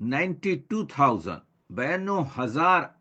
92,000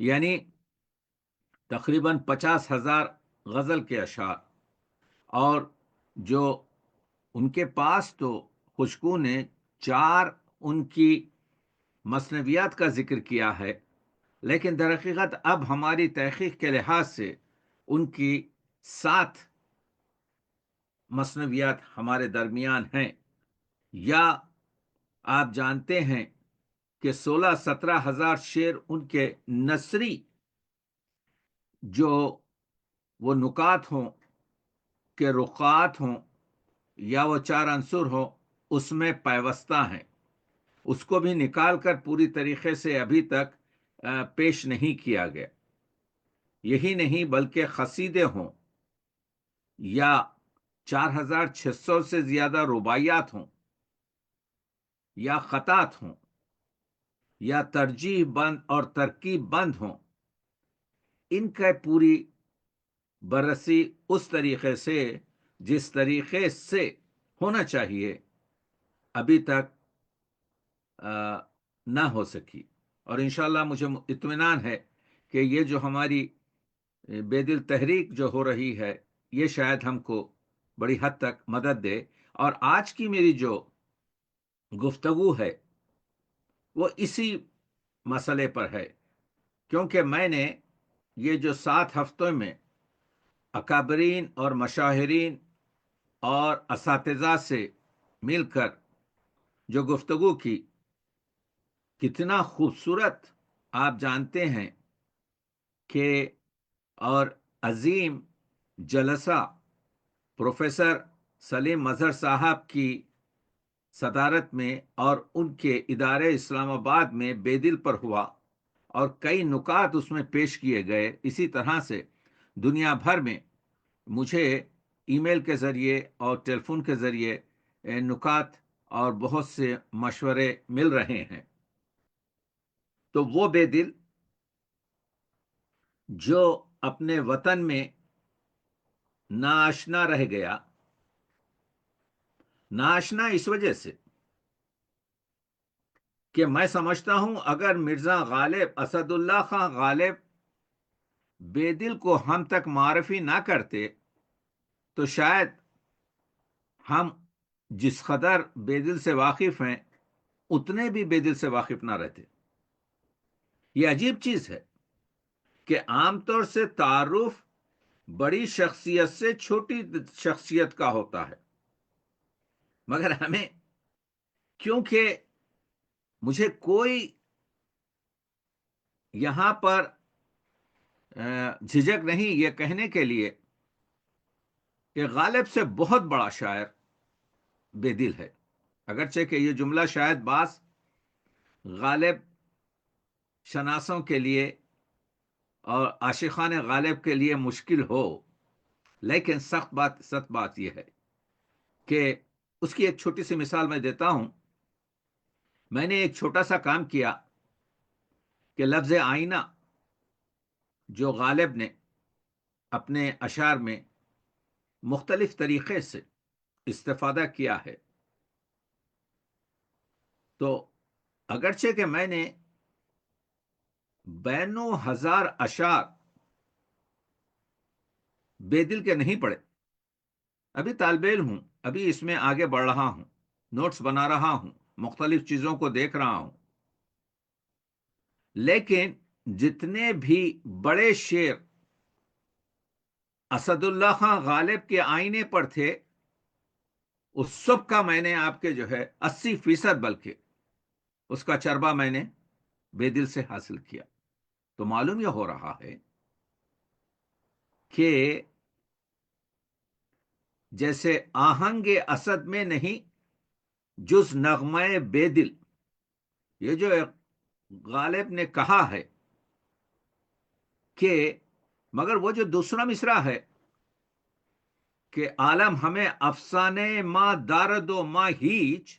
یعنی تقریباً 50,000 غزل کے اشعار، اور جو ان کے پاس تو خوشبو نے 4 ان کی مثنویات کا ذکر کیا ہے، لیکن در حقیقت اب ہماری تحقیق کے لحاظ سے ان کی 7 مثنویات ہمارے درمیان ہیں، یا آپ جانتے ہیں کہ 16-17 ہزار شعر ان کے نثری جو وہ نکات ہوں کہ رقعات ہوں یا وہ 4 عنصر ہوں اس میں پیوستہ ہیں، اس کو بھی نکال کر پوری طریقے سے ابھی تک پیش نہیں کیا گیا۔ یہی نہیں بلکہ قصیدے ہوں یا 4,600 سے زیادہ رباعیات ہوں یا خطات ہوں یا ترجیح بند اور ترکیب بند ہوں، ان کا پوری بررسی اس طریقے سے جس طریقے سے ہونا چاہیے ابھی تک نہ ہو سکی، اور انشاءاللہ مجھے اطمینان ہے کہ یہ جو ہماری بے دل تحریک جو ہو رہی ہے یہ شاید ہم کو بڑی حد تک مدد دے۔ اور آج کی میری جو گفتگو ہے وہ اسی مسئلے پر ہے، کیونکہ میں نے یہ جو 7 ہفتوں میں اکابرین اور مشاہرین اور اساتذہ سے مل کر جو گفتگو کی، کتنا خوبصورت آپ جانتے ہیں کہ اور عظیم جلسہ پروفیسر سلیم مظہر صاحب کی صدارت میں اور ان کے ادارے اسلام آباد میں بے دل پر ہوا، اور کئی نکات اس میں پیش کیے گئے۔ اسی طرح سے دنیا بھر میں مجھے ای میل کے ذریعے اور ٹیلی فون کے ذریعے نکات اور بہت سے مشورے مل رہے ہیں۔ تو وہ بے دل جو اپنے وطن میں ناآشنا رہ گیا، ناآشنا اس وجہ سے کہ میں سمجھتا ہوں اگر مرزا غالب اسد اللہ خان غالب بے دل کو ہم تک معرفی نہ کرتے تو شاید ہم جس قدر بے دل سے واقف ہیں اتنے بھی بے دل سے واقف نہ رہتے۔ یہ عجیب چیز ہے کہ عام طور سے تعارف بڑی شخصیت سے چھوٹی شخصیت کا ہوتا ہے، مگر ہمیں کیونکہ مجھے کوئی یہاں پر جھجک نہیں یہ کہنے کے لیے کہ غالب سے بہت بڑا شاعر بے دل ہے، اگرچہ کہ یہ جملہ شاید بعض غالب شناسوں کے لیے اور عاشقان غالب کے لیے مشکل ہو، لیکن سخت بات یہ ہے کہ اس کی ایک چھوٹی سی مثال میں دیتا ہوں۔ میں نے ایک چھوٹا سا کام کیا کہ لفظ آئینہ جو غالب نے اپنے اشعار میں مختلف طریقے سے استفادہ کیا ہے، تو اگرچہ کہ میں نے 92,000 اشعار بے دل کے نہیں پڑھے، ابھی طالب علم ہوں، ابھی اس میں آگے بڑھ رہا ہوں، نوٹس بنا رہا ہوں، مختلف چیزوں کو دیکھ رہا ہوں، لیکن جتنے بھی بڑے شعر اسد اللہ خان غالب کے آئینے پر تھے اس سب کا میں نے آپ کے جو ہے 80% بلکہ اس کا چربہ میں نے بے دل سے حاصل کیا۔ تو معلوم یہ ہو رہا ہے کہ جیسے آہنگ اسد میں نہیں جز نغمہ بے دل، یہ جو غالب نے کہا ہے کہ مگر وہ جو دوسرا مصرع ہے کہ عالم ہمیں افسانے ما دارد و ما ہیچ،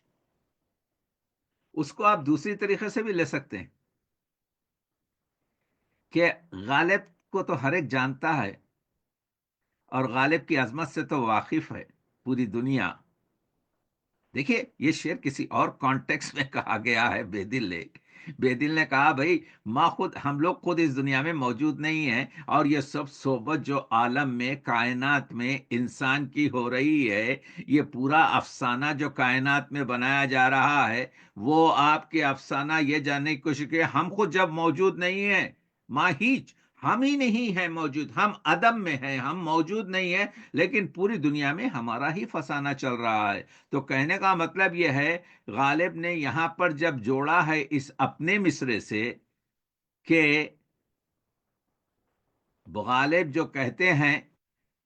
اس کو آپ دوسری طریقے سے بھی لے سکتے ہیں کہ غالب کو تو ہر ایک جانتا ہے اور غالب کی عظمت سے تو واقف ہے پوری دنیا۔ دیکھیے یہ شعر کسی اور کانٹیکس میں کہا گیا ہے بے دل نے، بے دل نے کہا بھائی ہم لوگ خود اس دنیا میں موجود نہیں ہیں، اور یہ سب صحبت جو عالم میں کائنات میں انسان کی ہو رہی ہے، یہ پورا افسانہ جو کائنات میں بنایا جا رہا ہے، وہ آپ کے افسانہ یہ جاننے کی کوشش کہ ہم خود جب موجود نہیں ہیں، ماہیچ ہم ہی نہیں ہیں موجود، ہم عدم میں ہیں، ہم موجود نہیں ہیں، لیکن پوری دنیا میں ہمارا ہی فسانہ چل رہا ہے۔ تو کہنے کا مطلب یہ ہے، غالب نے یہاں پر جب جوڑا ہے اس اپنے مصرے سے کہ غالب جو کہتے ہیں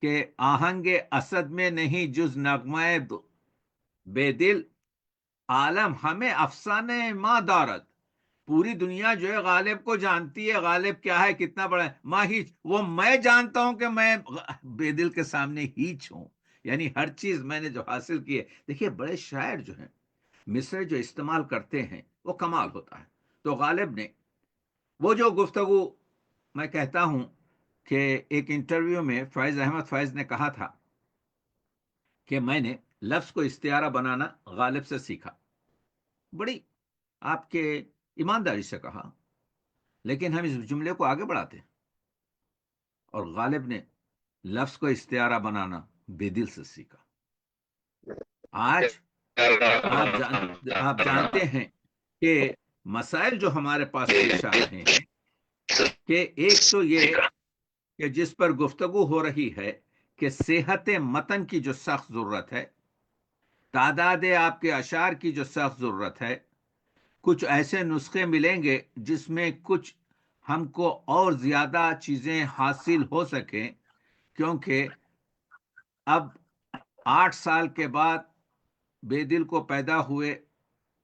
کہ آہنگ اسد میں نہیں جز نغمہ بے دل، عالم ہمیں افسانے ماں دارت، پوری دنیا جو ہے غالب کو جانتی ہے، غالب کیا ہے، کتنا بڑا ہے، ماں ہیچ، وہ میں جانتا ہوں کہ میں بے دل کے سامنے ہیچ ہوں، یعنی ہر چیز میں نے جو حاصل کی ہے۔ دیکھیے بڑے شاعر جو ہیں مصرے جو استعمال کرتے ہیں وہ کمال ہوتا ہے۔ تو غالب نے وہ جو گفتگو، میں کہتا ہوں کہ ایک انٹرویو میں فیض احمد فیض نے کہا تھا کہ میں نے لفظ کو استعارہ بنانا غالب سے سیکھا، بڑی آپ کے ایمانداری سے کہا، لیکن ہم اس جملے کو آگے بڑھاتے ہیں، اور غالب نے لفظ کو استعارہ بنانا بے دل سے سیکھا۔ آج آپ جانتے ہیں کہ مسائل جو ہمارے پاس پیش آ رہے ہیں، کہ ایک تو یہ کہ جس پر گفتگو ہو رہی ہے کہ صحت متن کی جو سخت ضرورت ہے، تعداد آپ کے اشعار کی جو سخت ضرورت ہے، کچھ ایسے نسخے ملیں گے جس میں کچھ ہم کو اور زیادہ چیزیں حاصل ہو سکیں، کیونکہ اب 8 سال کے بعد بے دل کو پیدا ہوئے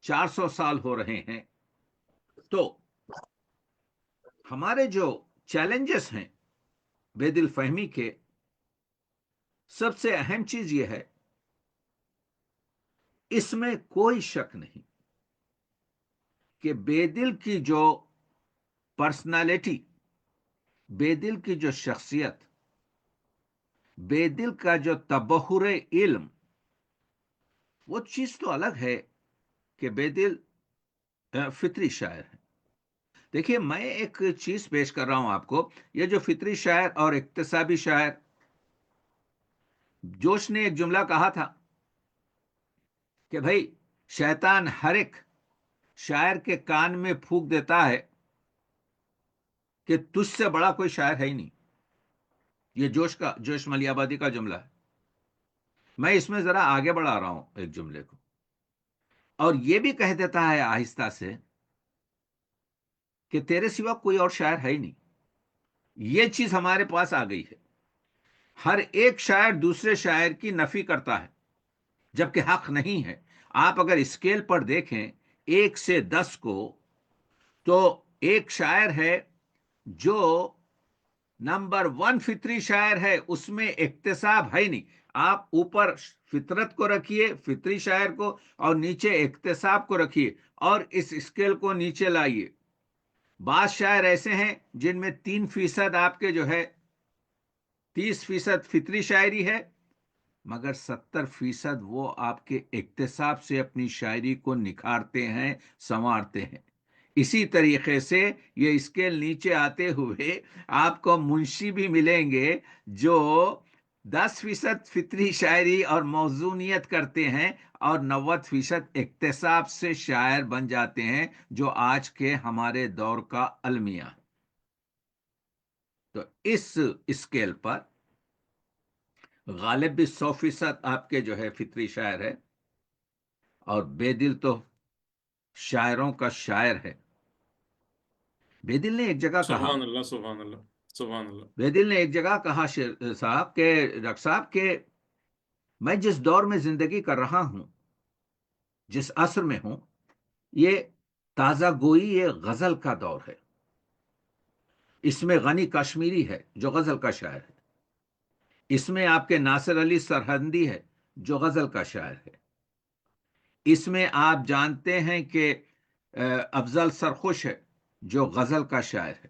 400 سال ہو رہے ہیں۔ تو ہمارے جو چیلنجز ہیں بے دل فہمی کے، سب سے اہم چیز یہ ہے، اس میں کوئی شک نہیں کہ بے دل کی جو پرسنالٹی، بے دل کی جو شخصیت، بے دل کا جو تبحر علم، وہ چیز تو الگ ہے کہ بے دل فطری شاعر ہے۔ دیکھیے میں ایک چیز پیش کر رہا ہوں آپ کو، یہ جو فطری شاعر اور اکتسابی شاعر، جوش نے ایک جملہ کہا تھا کہ بھائی شیطان ہر ایک شاعر کے کان میں پھونک دیتا ہے کہ تجھ سے بڑا کوئی شاعر ہے ہی نہیں۔ یہ جوش ملی آبادی کا جملہ ہے۔ میں اس میں ذرا آگے بڑھا رہا ہوں ایک جملے کو، اور یہ بھی کہہ دیتا ہے آہستہ سے کہ تیرے سوا کوئی اور شاعر ہے ہی نہیں۔ یہ چیز ہمارے پاس آ گئی ہے، ہر ایک شاعر دوسرے شاعر کی نفی کرتا ہے، جبکہ حق نہیں ہے۔ آپ اگر اسکیل پر دیکھیں 1 سے 10 کو، تو ایک شاعر ہے جو نمبر 1 فطری شاعر ہے، اس میں اکتساب ہے نہیں۔ آپ اوپر فطرت کو رکھیے، فطری شاعر کو، اور نیچے اکتساب کو رکھیے، اور اس اسکیل کو نیچے لائیے۔ بعض شاعر ایسے ہیں جن میں 3% آپ کے جو ہے 30% فطری شاعری ہے، مگر 70% وہ آپ کے اکتساب سے اپنی شاعری کو نکھارتے ہیں، سنوارتے ہیں۔ اسی طریقے سے یہ اسکیل نیچے آتے ہوئے آپ کو منشی بھی ملیں گے جو 10% فطری شاعری اور موزونیت کرتے ہیں، اور 90% اکتساب سے شاعر بن جاتے ہیں، جو آج کے ہمارے دور کا المیہ ہے۔ تو اس اسکیل پر غالب بھی 100% آپ کے جو ہے فطری شاعر ہے، اور بے دل تو شاعروں کا شاعر ہے۔ بے دل نے ایک جگہ کہا، سبحان اللہ، سبحان اللہ، سبحان اللہ۔ بے دل نے ایک جگہ کہا صاحب کہ ڈاکٹر صاحب کہ میں جس دور میں زندگی کر رہا ہوں، جس عصر میں ہوں، یہ تازہ گوئی، یہ غزل کا دور ہے۔ اس میں غنی کشمیری ہے جو غزل کا شاعر ہے، اس میں آپ کے ناصر علی سرہندی ہے جو غزل کا شاعر ہے، اس میں آپ جانتے ہیں کہ افضل سرخوش ہے جو غزل کا شاعر ہے،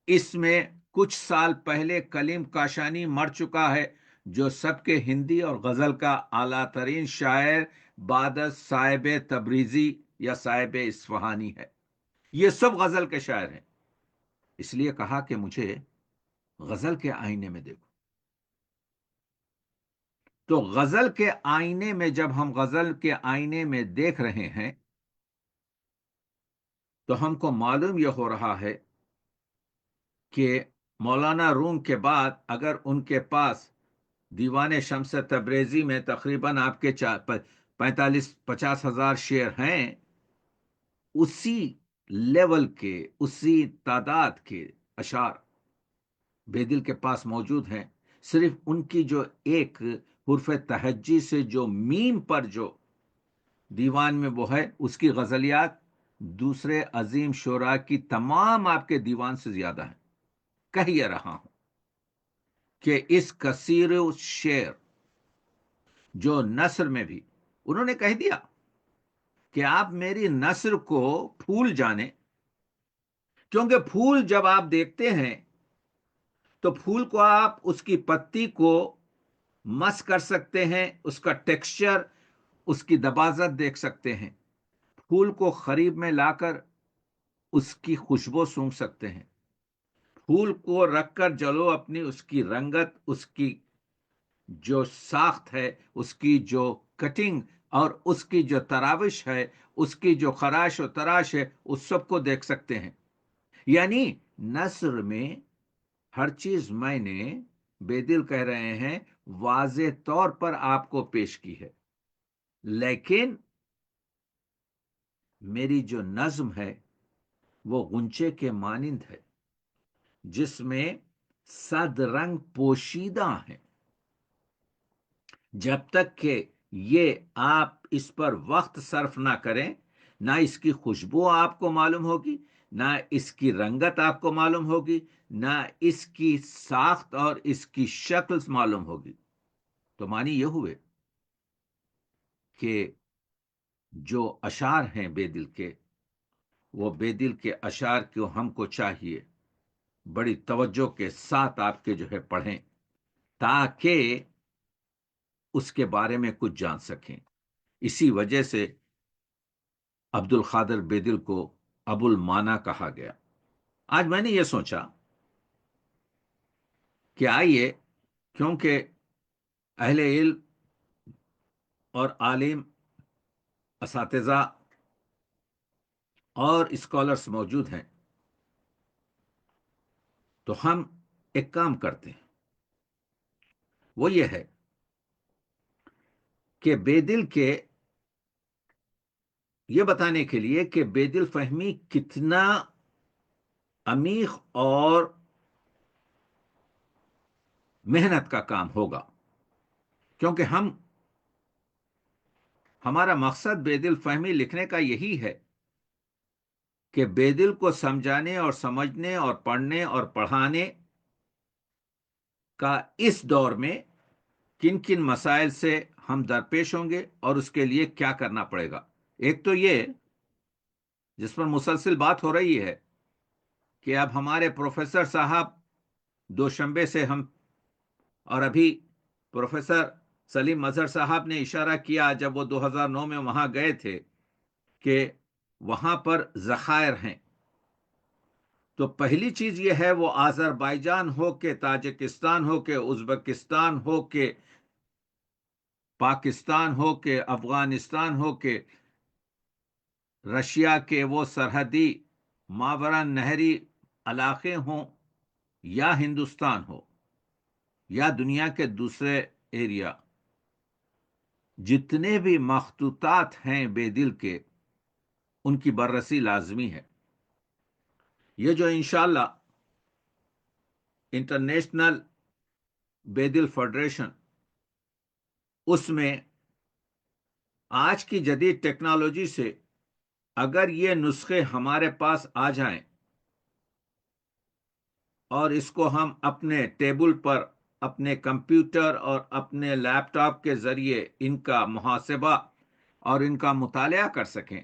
اس میں کچھ سال پہلے کلیم کاشانی مر چکا ہے جو سب کے ہندی اور غزل کا اعلیٰ ترین شاعر بعد از صاحب تبریزی یا صاحب اصفہانی ہے، یہ سب غزل کے شاعر ہیں. اس لیے کہا کہ مجھے غزل کے آئینے میں دیکھو. تو غزل کے آئینے میں جب ہم غزل کے آئینے میں دیکھ رہے ہیں تو ہم کو معلوم یہ ہو رہا ہے کہ مولانا روم کے بعد اگر ان کے پاس دیوان شمس تبریزی میں تقریباً آپ کے 45-50 ہزار شعر ہیں، اسی لیول کے، اسی تعداد کے اشعار بیدل کے پاس موجود ہیں. صرف ان کی جو ایک حرف تہجی سے جو میم پر جو دیوان میں وہ ہے، اس کی غزلیات دوسرے عظیم شعراء کی تمام آپ کے دیوان سے زیادہ ہیں. کہہ یہ رہا ہوں کہ اس کثیر شعر جو نثر میں بھی انہوں نے کہہ دیا کہ آپ میری نثر کو پھول جانیں، کیونکہ پھول جب آپ دیکھتے ہیں تو پھول کو آپ اس کی پتی کو مس کر سکتے ہیں، اس کا ٹیکسچر، اس کی دباغت دیکھ سکتے ہیں. پھول کو قریب میں لا کر اس کی خوشبو سونگھ سکتے ہیں. پھول کو رکھ کر جلو اپنی اس کی رنگت، اس کی جو ساخت ہے، اس کی جو کٹنگ اور اس کی جو تراوش ہے، اس کی جو خراش و تراش ہے، اس سب کو دیکھ سکتے ہیں. یعنی نثر میں ہر چیز میں نے، بیدل کہہ رہے ہیں، واضح طور پر آپ کو پیش کی ہے. لیکن میری جو نظم ہے وہ غنچے کے مانند ہے، جس میں 100 رنگ پوشیدہ ہیں. جب تک کہ یہ آپ اس پر وقت صرف نہ کریں، نہ اس کی خوشبو آپ کو معلوم ہوگی، نہ اس کی رنگت آپ کو معلوم ہوگی، نہ اس کی ساخت اور اس کی شکل معلوم ہوگی. تو معنی یہ ہوئے کہ جو اشعار ہیں بیدل کے، وہ بیدل کے اشعار کو ہم کو چاہیے بڑی توجہ کے ساتھ آپ کے جو ہے پڑھیں، تاکہ اس کے بارے میں کچھ جان سکیں. اسی وجہ سے عبد القادر بیدل کو ابو المانا کہا گیا. آج میں نے یہ سوچا کہ آئیے، کیونکہ اہل علم اور عالم، اساتذہ اور اسکالرز موجود ہیں، تو ہم ایک کام کرتے ہیں. وہ یہ ہے کہ بیدل کے یہ بتانے کے لیے کہ بیدل فہمی کتنا عمیق اور محنت کا کام ہوگا، کیونکہ ہمارا مقصد بیدل فہمی لکھنے کا یہی ہے کہ بیدل کو سمجھانے اور سمجھنے اور پڑھنے اور پڑھانے کا اس دور میں کن کن مسائل سے ہم درپیش ہوں گے اور اس کے لیے کیا کرنا پڑے گا. ایک تو یہ جس پر مسلسل بات ہو رہی ہے کہ اب ہمارے پروفیسر صاحب دوشنبے سے اور ابھی پروفیسر سلیم مظہر صاحب نے اشارہ کیا جب وہ 2009 میں وہاں گئے تھے کہ وہاں پر ذخائر ہیں. تو پہلی چیز یہ ہے، وہ آذربائیجان ہو کہ تاجکستان ہو کہ ازبکستان ہو کہ پاکستان ہو کہ افغانستان ہو کہ رشیا کے وہ سرحدی ماورا نہری علاقے ہوں، یا ہندوستان ہو یا دنیا کے دوسرے ایریا، جتنے بھی مخطوطات ہیں بیدل کے، ان کی بررسی لازمی ہے. یہ جو انشاءاللہ انٹرنیشنل بیدل فیڈریشن، اس میں آج کی جدید ٹیکنالوجی سے اگر یہ نسخے ہمارے پاس آ جائیں اور اس کو ہم اپنے ٹیبل پر، اپنے کمپیوٹر اور اپنے لیپ ٹاپ کے ذریعے ان کا محاسبہ اور ان کا مطالعہ کر سکیں،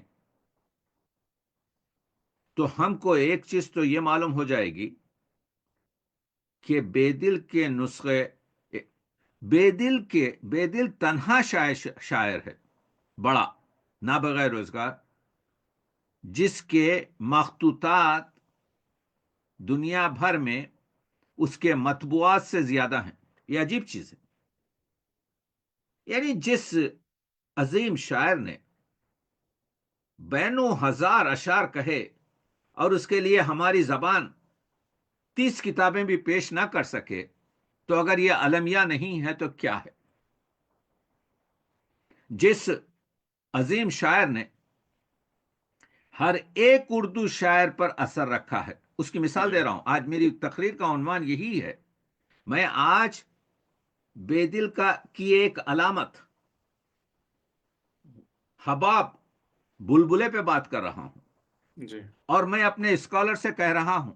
تو ہم کو ایک چیز تو یہ معلوم ہو جائے گی کہ بیدل کے نسخے، بیدل تنہا شاعر ہے، بڑا، نہ بغیر روزگار، جس کے مخطوطات دنیا بھر میں اس کے مطبوعات سے زیادہ ہیں. یہ عجیب چیز ہے. یعنی جس عظیم شاعر نے بینوں ہزار اشعار کہے اور اس کے لیے ہماری زبان 30 کتابیں بھی پیش نہ کر سکے، تو اگر یہ المیہ نہیں ہے تو کیا ہے؟ جس عظیم شاعر نے ہر ایک اردو شاعر پر اثر رکھا ہے، اس کی مثال جی دے رہا ہوں. آج میری تقریر کا عنوان یہی ہے. میں آج بے دل کی ایک علامت حباب بلبلے پہ بات کر رہا ہوں، جی اور میں اپنے اسکالر سے کہہ رہا ہوں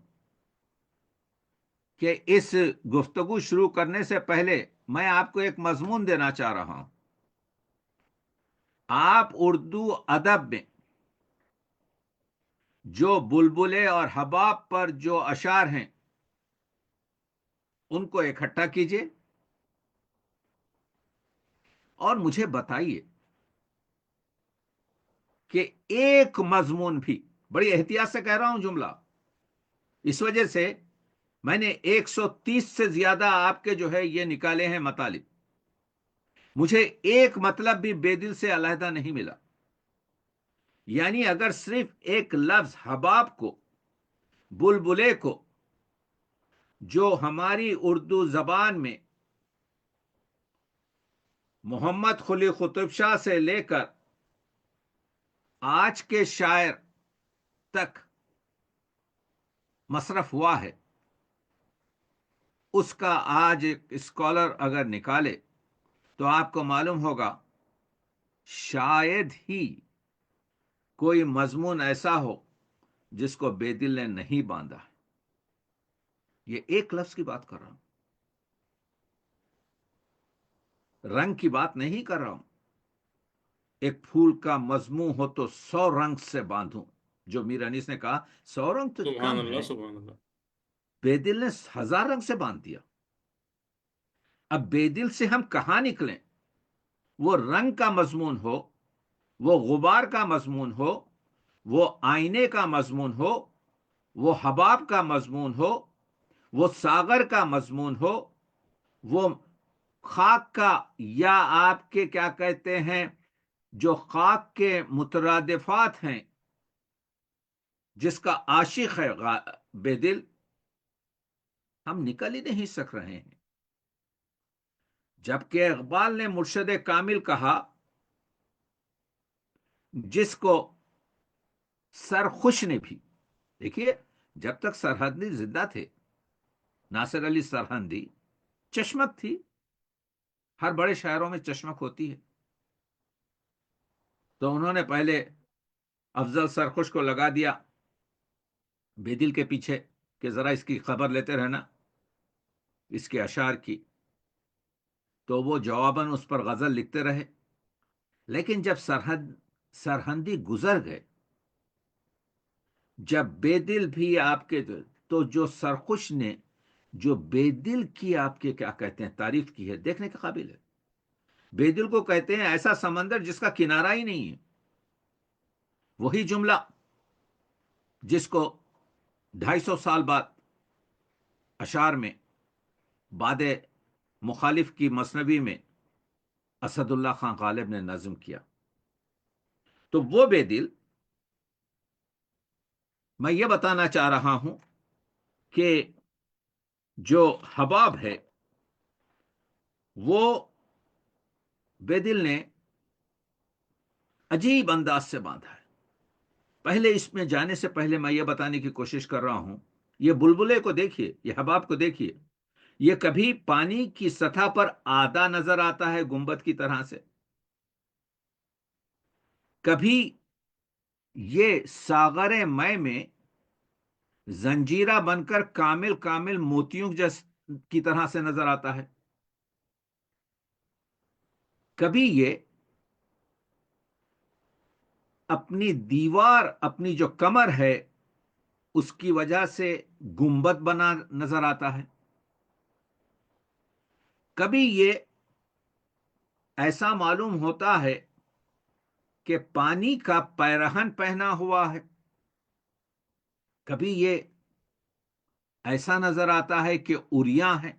کہ اس گفتگو شروع کرنے سے پہلے میں آپ کو ایک مضمون دینا چاہ رہا ہوں. آپ اردو ادب میں جو بلبلے اور حباب پر جو اشعار ہیں ان کو اکٹھا کیجئے اور مجھے بتائیے کہ ایک مضمون بھی، بڑی احتیاط سے کہہ رہا ہوں جملہ، اس وجہ سے میں نے 130 سے زیادہ آپ کے جو ہے یہ نکالے ہیں مطالب، مجھے ایک مطلب بھی بے دل سے علیحدہ نہیں ملا. یعنی اگر صرف ایک لفظ حباب کو، بلبلے کو، جو ہماری اردو زبان میں محمد قلی قطب شاہ سے لے کر آج کے شاعر تک مصرف ہوا ہے، اس کا آج ایک اسکالر اگر نکالے تو آپ کو معلوم ہوگا شاید ہی کوئی مضمون ایسا ہو جس کو بے دل نے نہیں باندھا. یہ ایک لفظ کی بات کر رہا ہوں، رنگ کی بات نہیں کر رہا ہوں. ایک پھول کا مضمون ہو تو 100 رنگ سے باندھوں، جو میر انیس نے کہا 100 رنگ تو سبحان کم اللہ ہے، سبحان اللہ. بے دل نے 1000 رنگ سے باندھ دیا. اب بے دل سے ہم کہاں نکلیں؟ وہ رنگ کا مضمون ہو، وہ غبار کا مضمون ہو، وہ آئینے کا مضمون ہو، وہ حباب کا مضمون ہو، وہ ساغر کا مضمون ہو، وہ خاک کا، یا آپ کے کیا کہتے ہیں جو خاک کے مترادفات ہیں، جس کا عاشق ہے بے دل، ہم نکل ہی نہیں سک رہے ہیں. جبکہ اقبال نے مرشد کامل کہا، جس کو سرخوش نے بھی، دیکھیے جب تک سرحدی زندہ تھے، ناصر علی سرہندی، چشمک تھی. ہر بڑے شاعروں میں چشمک ہوتی ہے. تو انہوں نے پہلے افضل سرخوش کو لگا دیا بے دل کے پیچھے کہ ذرا اس کی خبر لیتے رہنا، اس کے اشعار کی. تو وہ جواباً اس پر غزل لکھتے رہے. لیکن جب سرہندی گزر گئے، جب بے دل بھی آپ کے، تو جو سرخوش نے جو بے دل کی آپ کے کیا کہتے ہیں تعریف کی ہے، دیکھنے کے قابل ہے. بے دل کو کہتے ہیں ایسا سمندر جس کا کنارہ ہی نہیں ہے. وہی جملہ جس کو 250 سال بعد اشعار میں بعد مخالف کی مثنوی میں اسد اللہ خان غالب نے نظم کیا. تو وہ بے دل، میں یہ بتانا چاہ رہا ہوں کہ جو حباب ہے وہ بے دل نے عجیب انداز سے باندھا ہے. پہلے اس میں جانے سے پہلے میں یہ بتانے کی کوشش کر رہا ہوں، یہ بلبلے کو دیکھیے، یہ حباب کو دیکھیے، یہ کبھی پانی کی سطح پر آدھا نظر آتا ہے گنبد کی طرح سے، کبھی یہ ساغر مے میں زنجیرہ بن کر کامل کامل موتیوں کی طرح سے نظر آتا ہے، کبھی یہ اپنی دیوار، اپنی جو کمر ہے اس کی وجہ سے گنبد بنا نظر آتا ہے، کبھی یہ ایسا معلوم ہوتا ہے کہ پانی کا پیرہن پہنا ہوا ہے. کبھی یہ ایسا نظر آتا ہے کہ اریاں ہیں،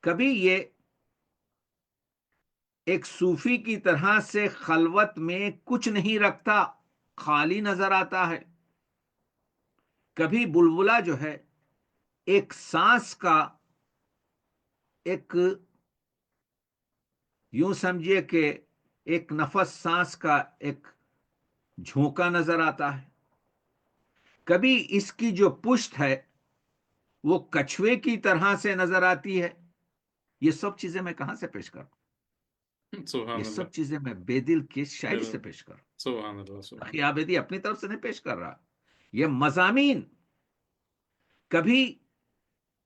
کبھی یہ ایک صوفی کی طرح سے خلوت میں کچھ نہیں رکھتا، خالی نظر آتا ہے، کبھی بلبلا جو ہے ایک سانس کا، ایک یوں سمجھیے کہ ایک نفس سانس کا ایک جھونکا نظر آتا ہے، کبھی اس کی جو پشت ہے وہ کچھوے کی طرح سے نظر آتی ہے۔ یہ سب چیزیں میں کہاں سے پیش کروں؟ یہ سبحان اللہ، سب چیزیں میں بے دل کی شاعری سے پیش کروں۔ سبحان اللہ، سبحان تقی عابدی اپنی طرف سے نہیں پیش کر رہا، یہ مضامین۔ کبھی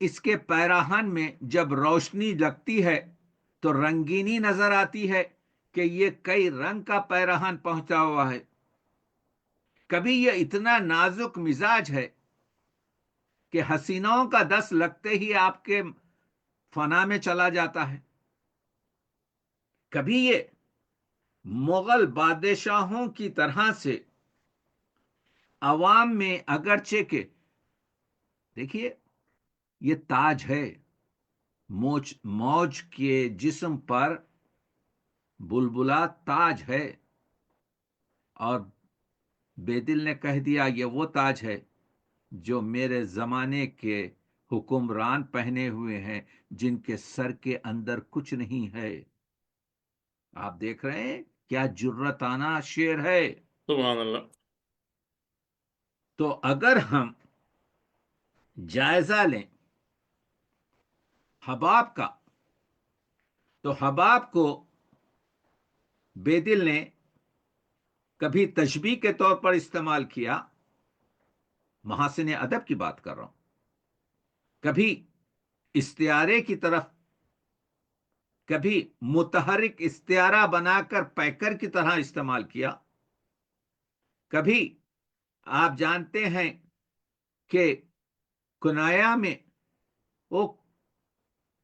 اس کے پیراہن میں جب روشنی لگتی ہے تو رنگینی نظر آتی ہے کہ یہ کئی رنگ کا پیراہن پہنچا ہوا ہے، کبھی یہ اتنا نازک مزاج ہے کہ حسینوں کا دست لگتے ہی آپ کے فنا میں چلا جاتا ہے، کبھی یہ مغل بادشاہوں کی طرح سے عوام میں، اگرچہ کہ دیکھیے یہ تاج ہے، موج کے جسم پر بلبلا تاج ہے، اور بے دل نے کہہ دیا یہ وہ تاج ہے جو میرے زمانے کے حکمران پہنے ہوئے ہیں، جن کے سر کے اندر کچھ نہیں ہے۔ آپ دیکھ رہے ہیں کیا جرتانہ شعر ہے۔ سبحان اللہ۔ تو اگر ہم جائزہ لیں حباب کا، تو حباب کو بے دل نے کبھی تشبیہ کے طور پر استعمال کیا، محاسن ادب کی بات کر رہا ہوں، کبھی استعارے کی طرف، کبھی متحرک استعارہ بنا کر پیکر کی طرح استعمال کیا، کبھی آپ جانتے ہیں کہ کنایا میں، وہ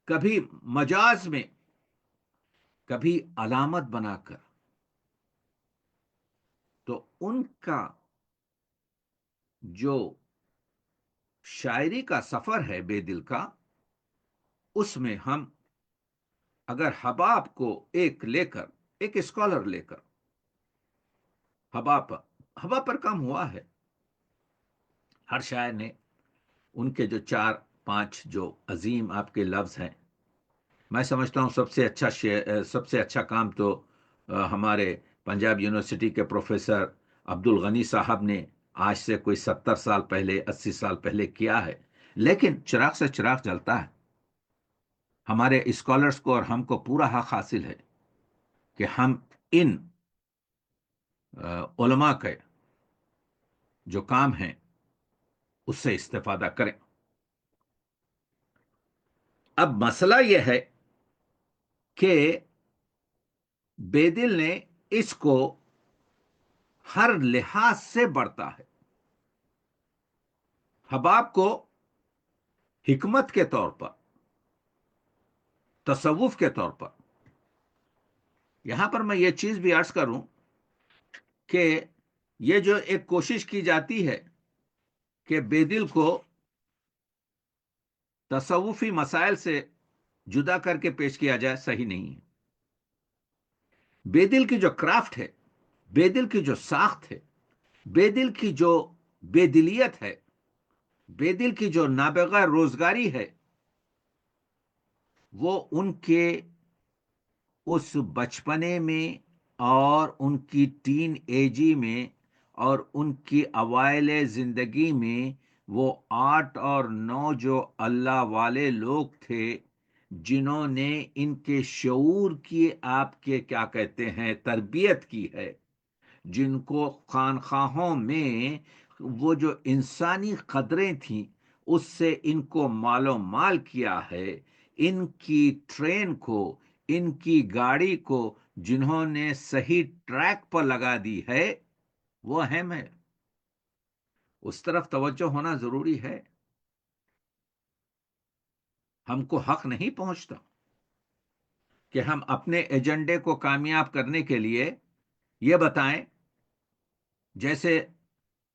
کبھی مجاز میں، کبھی علامت بنا کر۔ تو ان کا جو شاعری کا سفر ہے بے دل کا، اس میں ہم اگر حباب کو ایک لے کر، ایک اسکالر لے کر حباب پر کام ہوا ہے، ہر شاعر نے ان کے جو 4-5 جو عظیم آپ کے لفظ ہیں، میں سمجھتا ہوں سب سے اچھا کام تو ہمارے پنجاب یونیورسٹی کے پروفیسر عبد الغنی صاحب نے آج سے کوئی 70 سال پہلے، 80 سال پہلے کیا ہے، لیکن چراغ سے چراغ جلتا ہے۔ ہمارے اسکالرز کو اور ہم کو پورا حق حاصل ہے کہ ہم ان علماء کے جو کام ہیں اس سے استفادہ کریں۔ اب مسئلہ یہ ہے کہ بے دل نے اس کو ہر لحاظ سے بڑھتا ہے، حباب کو حکمت کے طور پر، تصوف کے طور پر۔ یہاں پر میں یہ چیز بھی عرض کروں کہ یہ جو ایک کوشش کی جاتی ہے کہ بے دل کو تصوفی مسائل سے جدا کر کے پیش کیا جائے، صحیح نہیں ہے۔ بے دل کی جو کرافٹ ہے، بے دل کی جو ساخت ہے، بے دل کی جو بے دلیت ہے، بے دل کی جو نابغہ روزگاری ہے، وہ ان کے اس بچپنے میں اور ان کی ٹین ایجی میں اور ان کی اوائل زندگی میں، وہ 8 اور 9 جو اللہ والے لوگ تھے جنہوں نے ان کے شعور کی، آپ کے کیا کہتے ہیں، تربیت کی ہے، جن کو خانخواہوں میں وہ جو انسانی قدریں تھیں اس سے ان کو مال و مال کیا ہے، ان کی ٹرین کو، ان کی گاڑی کو جنہوں نے صحیح ٹریک پر لگا دی ہے، وہ اہم ہے۔ اس طرف توجہ ہونا ضروری ہے۔ ہم کو حق نہیں پہنچتا کہ ہم اپنے ایجنڈے کو کامیاب کرنے کے لیے یہ بتائیں، جیسے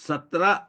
17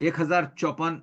1054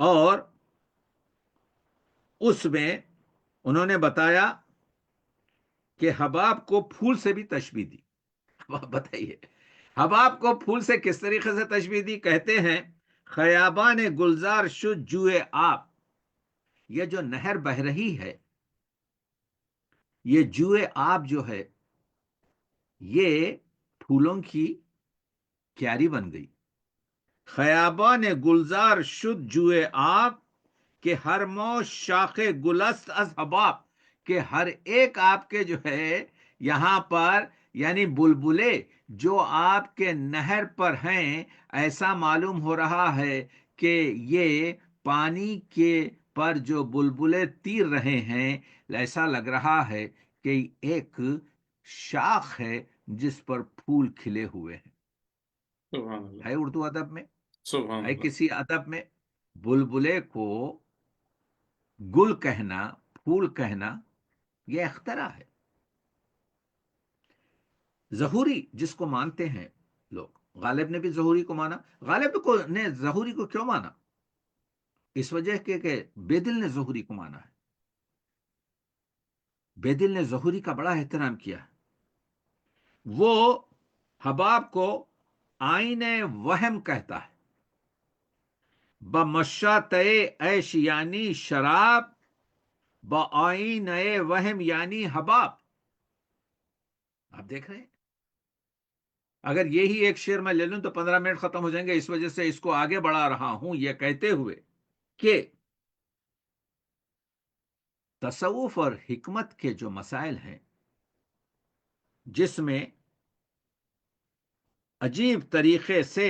اور اس میں انہوں نے بتایا کہ حباب کو پھول سے بھی تشبیہ دی. اب آپ بتائیے حباب کو پھول سے کس طریقے سے تشبیہ دی؟ کہتے ہیں خیابان گلزار شد جوئے آب، یہ جو نہر بہ رہی ہے، یہ جوئے آب جو ہے یہ پھولوں کی کیاری بن گئی. خیابان گلزار شد جوئے آب کہ ہر موج شاخ گلست از حباب، کہ ہر ایک آپ کے جو ہے یہاں پر یعنی بلبلے جو آپ کے نہر پر ہیں، ایسا معلوم ہو رہا ہے کہ یہ پانی کے پر جو بلبلے تیر رہے ہیں، ایسا لگ رہا ہے کہ ایک شاخ ہے جس پر پھول کھلے ہوئے ہیں. سبحان اللہ، ہے اردو ادب میں، سبحان ہے اللہ. کسی ادب میں بلبلے کو گل کہنا، پھول کہنا، یہ اختراع ہے. ظہوری جس کو مانتے ہیں لوگ، غالب نے بھی ظہوری کو مانا. غالب نے ظہوری کو کیوں مانا؟ اس وجہ کہ بے دل نے ظہوری کو مانا ہے. بے دل نے ظہوری کا بڑا احترام کیا ہے. وہ حباب کو آئین وہم کہتا ہے. بمشاط عیش یعنی شراب، بآئین وہم یعنی حباب. آپ دیکھ رہے ہیں، اگر یہی ایک شعر میں لے لوں تو 15 منٹ ختم ہو جائیں گے. اس وجہ سے اس کو آگے بڑھا رہا ہوں یہ کہتے ہوئے کہ تصوف اور حکمت کے جو مسائل ہیں، جس میں عجیب طریقے سے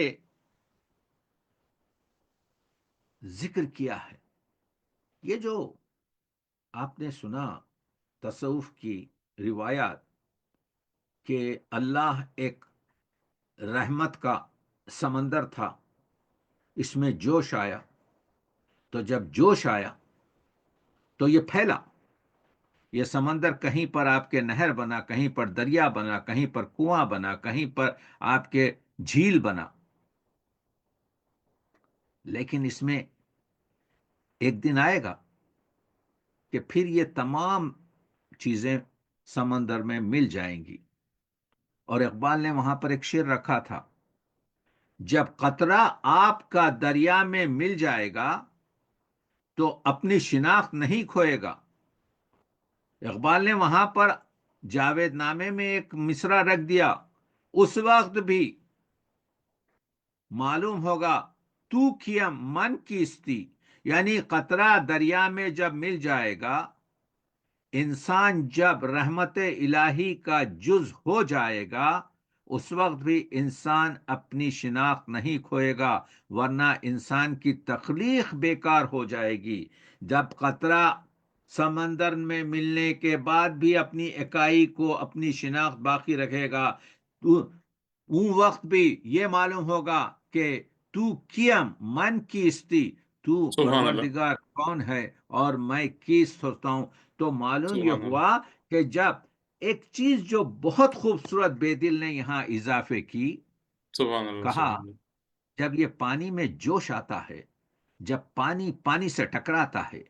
ذکر کیا ہے، یہ جو آپ نے سنا تصوف کی روایات کہ اللہ ایک رحمت کا سمندر تھا، اس میں جوش آیا، تو جب جوش آیا تو یہ پھیلا. یہ سمندر کہیں پر آپ کے نہر بنا، کہیں پر دریا بنا، کہیں پر کنواں بنا، کہیں پر آپ کے جھیل بنا. لیکن اس میں ایک دن آئے گا کہ پھر یہ تمام چیزیں سمندر میں مل جائیں گی. اور اقبال نے وہاں پر ایک شعر رکھا تھا، جب قطرہ آپ کا دریا میں مل جائے گا تو اپنی شناخت نہیں کھوئے گا. اقبال نے وہاں پر جاوید نامے میں ایک مصرع رکھ دیا، اس وقت بھی معلوم ہوگا تو کیا من کیستی. یعنی قطرہ دریا میں جب مل جائے گا، انسان جب رحمت الہی کا جز ہو جائے گا، اس وقت بھی انسان اپنی شناخت نہیں کھوئے گا، ورنہ انسان کی تخلیق بیکار ہو جائے گی. جب قطرہ سمندر میں ملنے کے بعد بھی اپنی اکائی کو، اپنی شناخت باقی رکھے گا، تو اون وقت بھی یہ معلوم ہوگا کہ تو کیم من کیستی، تو سبحان اللہ، پروردگار کون ہے اور میں کیس ہوتا ہوں. تو معلوم یہ سبحان اللہ، ہوا کہ جب ایک چیز جو بہت خوبصورت بے دل نے یہاں اضافے کی، سبحان اللہ، کہا سبحان اللہ. جب یہ پانی میں جوش آتا ہے، جب پانی پانی سے ٹکراتا ہے،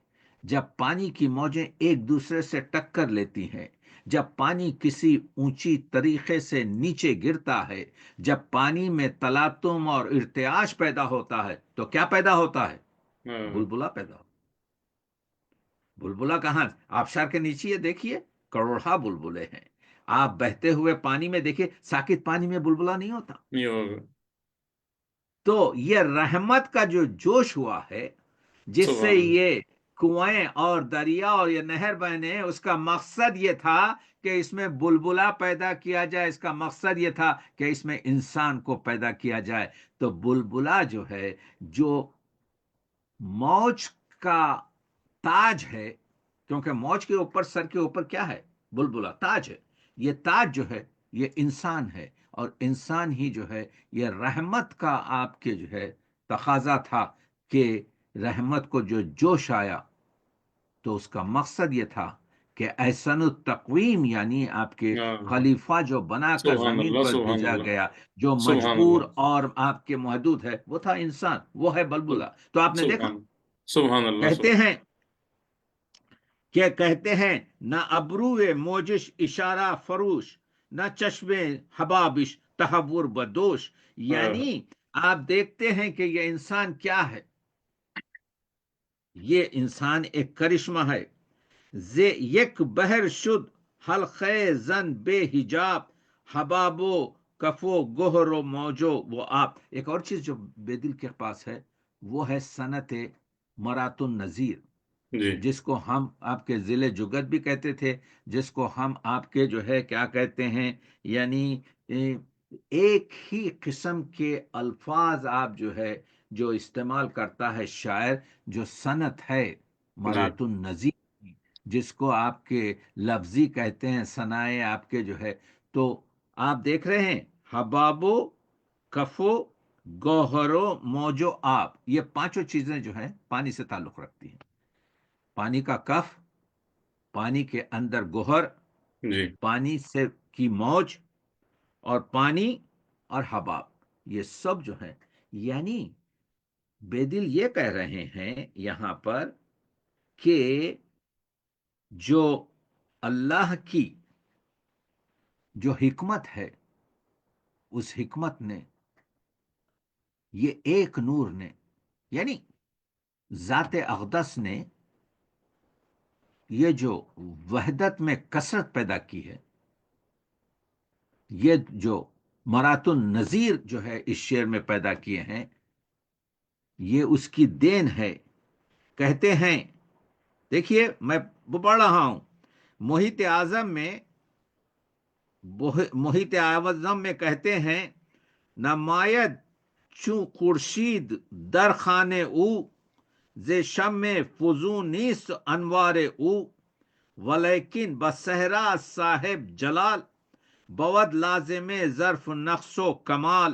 جب پانی کی موجیں ایک دوسرے سے ٹکر لیتی ہیں، جب پانی کسی اونچی طریقے سے نیچے گرتا ہے، جب پانی میں تلاطم اور ارتعاش پیدا ہوتا ہے، تو کیا پیدا ہوتا ہے؟ ہاں، بلبلا پیدا ہوتا ہے. بلبلا کہاں؟ آبشار کے نیچے یہ دیکھیے کروڑہ بلبلے ہیں. آپ بہتے ہوئے پانی میں دیکھیے، ساکت پانی میں بلبلا نہیں ہوتا. نہیں ہوگا. تو یہ رحمت کا جو جوش ہوا ہے، جس سے سبحان اللہ، یہ کنویں اور دریا اور یہ نہر بہنے، اس کا مقصد یہ تھا کہ اس میں بلبلا پیدا کیا جائے. اس کا مقصد یہ تھا کہ اس میں انسان کو پیدا کیا جائے. تو بلبلا جو ہے، جو موج کا تاج ہے، کیونکہ موج کے اوپر، سر کے اوپر کیا ہے؟ بلبلا تاج ہے. یہ تاج جو ہے یہ انسان ہے، اور انسان ہی جو ہے یہ رحمت کا آپ کے جو ہے تقاضا تھا کہ رحمت کو جو جوش آیا تو اس کا مقصد یہ تھا کہ احسن التقویم یعنی آپ کے ہاں، خلیفہ جو بنا کر سبحان زمین اللہ، پر سبحان بھیجا اللہ، گیا، جو سبحان مجبور اللہ، اور آپ کے محدود ہے، وہ تھا انسان، وہ ہے بلبلا. تو آپ نے دیکھا سبحان سبحان اللہ کہتے ہیں کہ کہتے ہیں نہ ابرو موجش اشارہ فروش، نہ چشم حبابش تحور بدوش. یعنی آپ دیکھتے ہیں کہ یہ انسان کیا ہے، یہ انسان ایک کرشمہ ہے. زے یک بہر شد حلقے زن بے حجاب، حبابو کفو گہر و موجو وہ آپ. ایک اور چیز جو بے دل کے پاس ہے وہ ہے صنعت مرات النظیر، جی جس کو ہم آپ کے ضلع جگت بھی کہتے تھے، جس کو ہم آپ کے جو ہے کیا کہتے ہیں، یعنی ایک ہی قسم کے الفاظ آپ جو ہے جو استعمال کرتا ہے شاعر، جو صنعت ہے جی مرات النظیر، جس کو آپ کے لفظی کہتے ہیں صنائع آپ کے جو ہے. تو آپ دیکھ رہے ہیں حبابو کفو گوہرو موجو آپ، یہ پانچوں چیزیں جو ہیں پانی سے تعلق رکھتی ہیں. پانی کا کف، پانی کے اندر گوہر، جی پانی سے کی موج، اور پانی اور حباب، یہ سب جو ہے. یعنی بے دل یہ کہہ رہے ہیں یہاں پر کہ جو اللہ کی جو حکمت ہے، اس حکمت نے، یہ ایک نور نے، یعنی ذات اقدس نے یہ جو وحدت میں کثرت پیدا کی ہے، یہ جو مرات النظیر جو ہے اس شعر میں پیدا کیے ہیں، یہ اس کی دین ہے. کہتے ہیں، دیکھیے میں پڑھ رہا ہوں، محیط اعظم میں کہتے ہیں نماید چون خورشید در خانه او، ز شم فزون نیست انوار او، ولیکن بصحرا صاحب جلال، بود لازم ظرف نقص و کمال،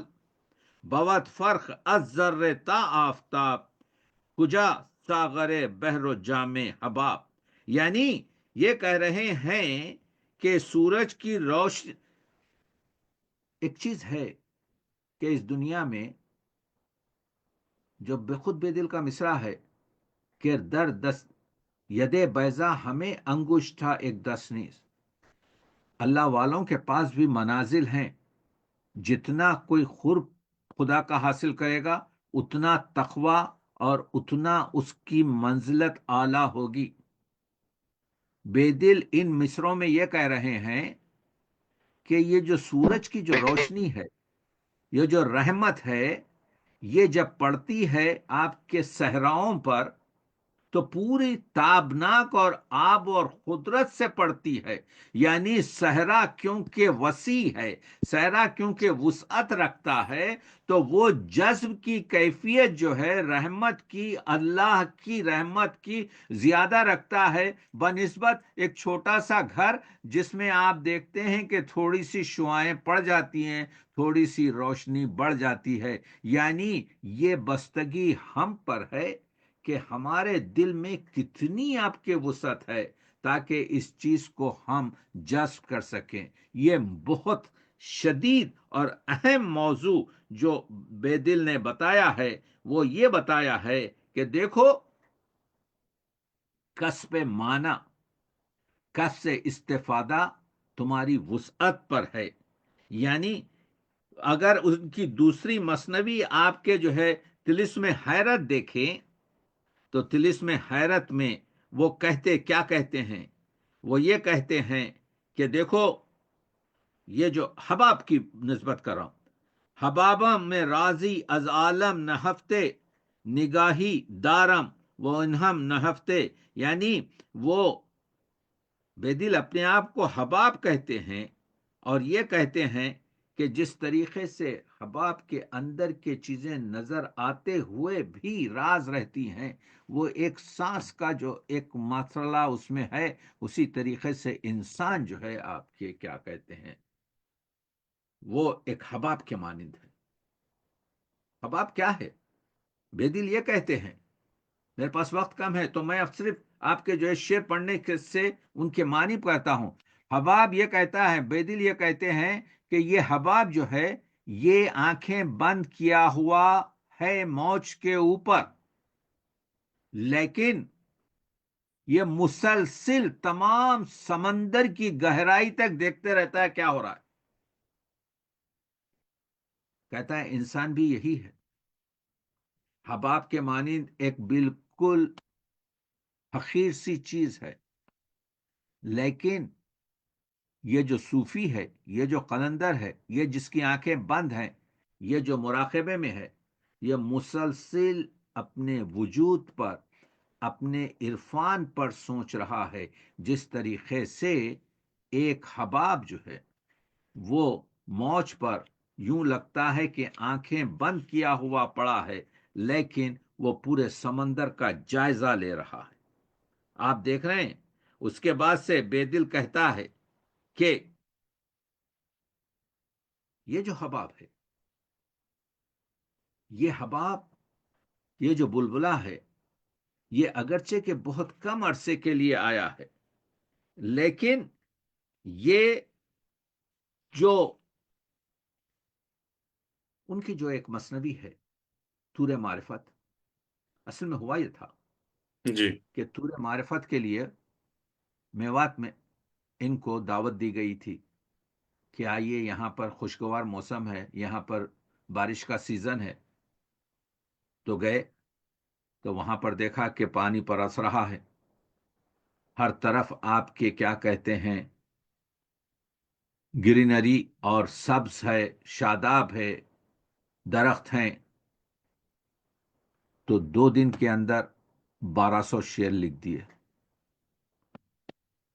بود فرق از ذره تا آفتاب، کجا ساغر بحر و جام حباب. یعنی یہ کہہ رہے ہیں کہ سورج کی روشنی، ایک چیز ہے کہ اس دنیا میں جو بے خود بے دل کا مصرع ہے کہ در دست ید بیضا ہمیں انگشتہ ایک دس نیز. اللہ والوں کے پاس بھی منازل ہیں، جتنا کوئی قرب خدا کا حاصل کرے گا اتنا تقوی اور اتنا اس کی منزلت اعلیٰ ہوگی. بے دل ان مصروں میں یہ کہہ رہے ہیں کہ یہ جو سورج کی جو روشنی ہے، یہ جو رحمت ہے، یہ جب پڑتی ہے آپ کے صحراؤں پر تو پوری تابناک اور آب اور قدرت سے پڑتی ہے. یعنی صحرا کیونکہ وسیع ہے، صحرا کیونکہ وسعت رکھتا ہے، تو وہ جذب کی کیفیت جو ہے رحمت کی، اللہ کی رحمت کی زیادہ رکھتا ہے بنسبت ایک چھوٹا سا گھر جس میں آپ دیکھتے ہیں کہ تھوڑی سی شعاعیں پڑ جاتی ہیں، تھوڑی سی روشنی بڑھ جاتی ہے. یعنی یہ بستگی ہم پر ہے کہ ہمارے دل میں کتنی آپ کے وسعت ہے تاکہ اس چیز کو ہم جذب کر سکیں. یہ بہت شدید اور اہم موضوع جو بے دل نے بتایا ہے وہ یہ بتایا ہے کہ دیکھو، کسب معنی، کسب استفادہ تمہاری وسعت پر ہے. یعنی اگر ان کی دوسری مثنوی آپ کے جو ہے طلسم حیرت دیکھیں تو طلسم حیرت میں وہ کیا کہتے ہیں، وہ یہ کہتے ہیں کہ دیکھو، یہ جو حباب کی نسبت کر رہا ہوں، حبابم میں راضی از عالم نہ ہفتے، نگاہی دارم وہ انہم نہ ہفتے. یعنی وہ بے دل اپنے آپ کو حباب کہتے ہیں اور یہ کہتے ہیں کہ جس طریقے سے حباب کے اندر کے چیزیں نظر آتے ہوئے بھی راز رہتی ہیں، وہ ایک سانس کا جو ایک مسئلہ اس میں ہے، اسی طریقے سے انسان جو ہے آپ کے کیا کہتے ہیں، وہ ایک حباب کے مانند ہے. حباب کیا ہے؟ بے دل یہ کہتے ہیں، میرے پاس وقت کم ہے تو میں اب صرف آپ کے جو ہے شعر پڑھنے سے ان کے معنی کرتا ہوں. حباب یہ کہتا ہے، بے دل یہ کہتے ہیں کہ یہ حباب جو ہے یہ آنکھیں بند کیا ہوا ہے موج کے اوپر، لیکن یہ مسلسل تمام سمندر کی گہرائی تک دیکھتے رہتا ہے کیا ہو رہا ہے. کہتا ہے انسان بھی یہی ہے، حباب کے مانند ایک بالکل حقیر سی چیز ہے، لیکن یہ جو صوفی ہے، یہ جو قلندر ہے، یہ جس کی آنکھیں بند ہیں، یہ جو مراقبے میں ہے، یہ مسلسل اپنے وجود پر، اپنے عرفان پر سوچ رہا ہے. جس طریقے سے ایک حباب جو ہے وہ موج پر یوں لگتا ہے کہ آنکھیں بند کیا ہوا پڑا ہے، لیکن وہ پورے سمندر کا جائزہ لے رہا ہے. آپ دیکھ رہے ہیں، اس کے بعد سے بے دل کہتا ہے کہ یہ جو حباب ہے، یہ حباب، یہ جو بلبلا ہے، یہ اگرچہ کہ بہت کم عرصے کے لیے آیا ہے، لیکن یہ جو ان کی جو ایک مثنوی ہے طور معرفت، اصل میں ہوا یہ تھا جی کہ طور معرفت کے لیے میوات میں ان کو دعوت دی گئی تھی کہ آئیے، یہاں پر خوشگوار موسم ہے، یہاں پر بارش کا سیزن ہے. تو گئے تو وہاں پر دیکھا کہ پانی برس رہا ہے، ہر طرف آپ کے کیا کہتے ہیں گرینری اور سبز ہے، شاداب ہے، درخت ہیں. تو 2 دن کے اندر 1200 شعر لکھ دیے.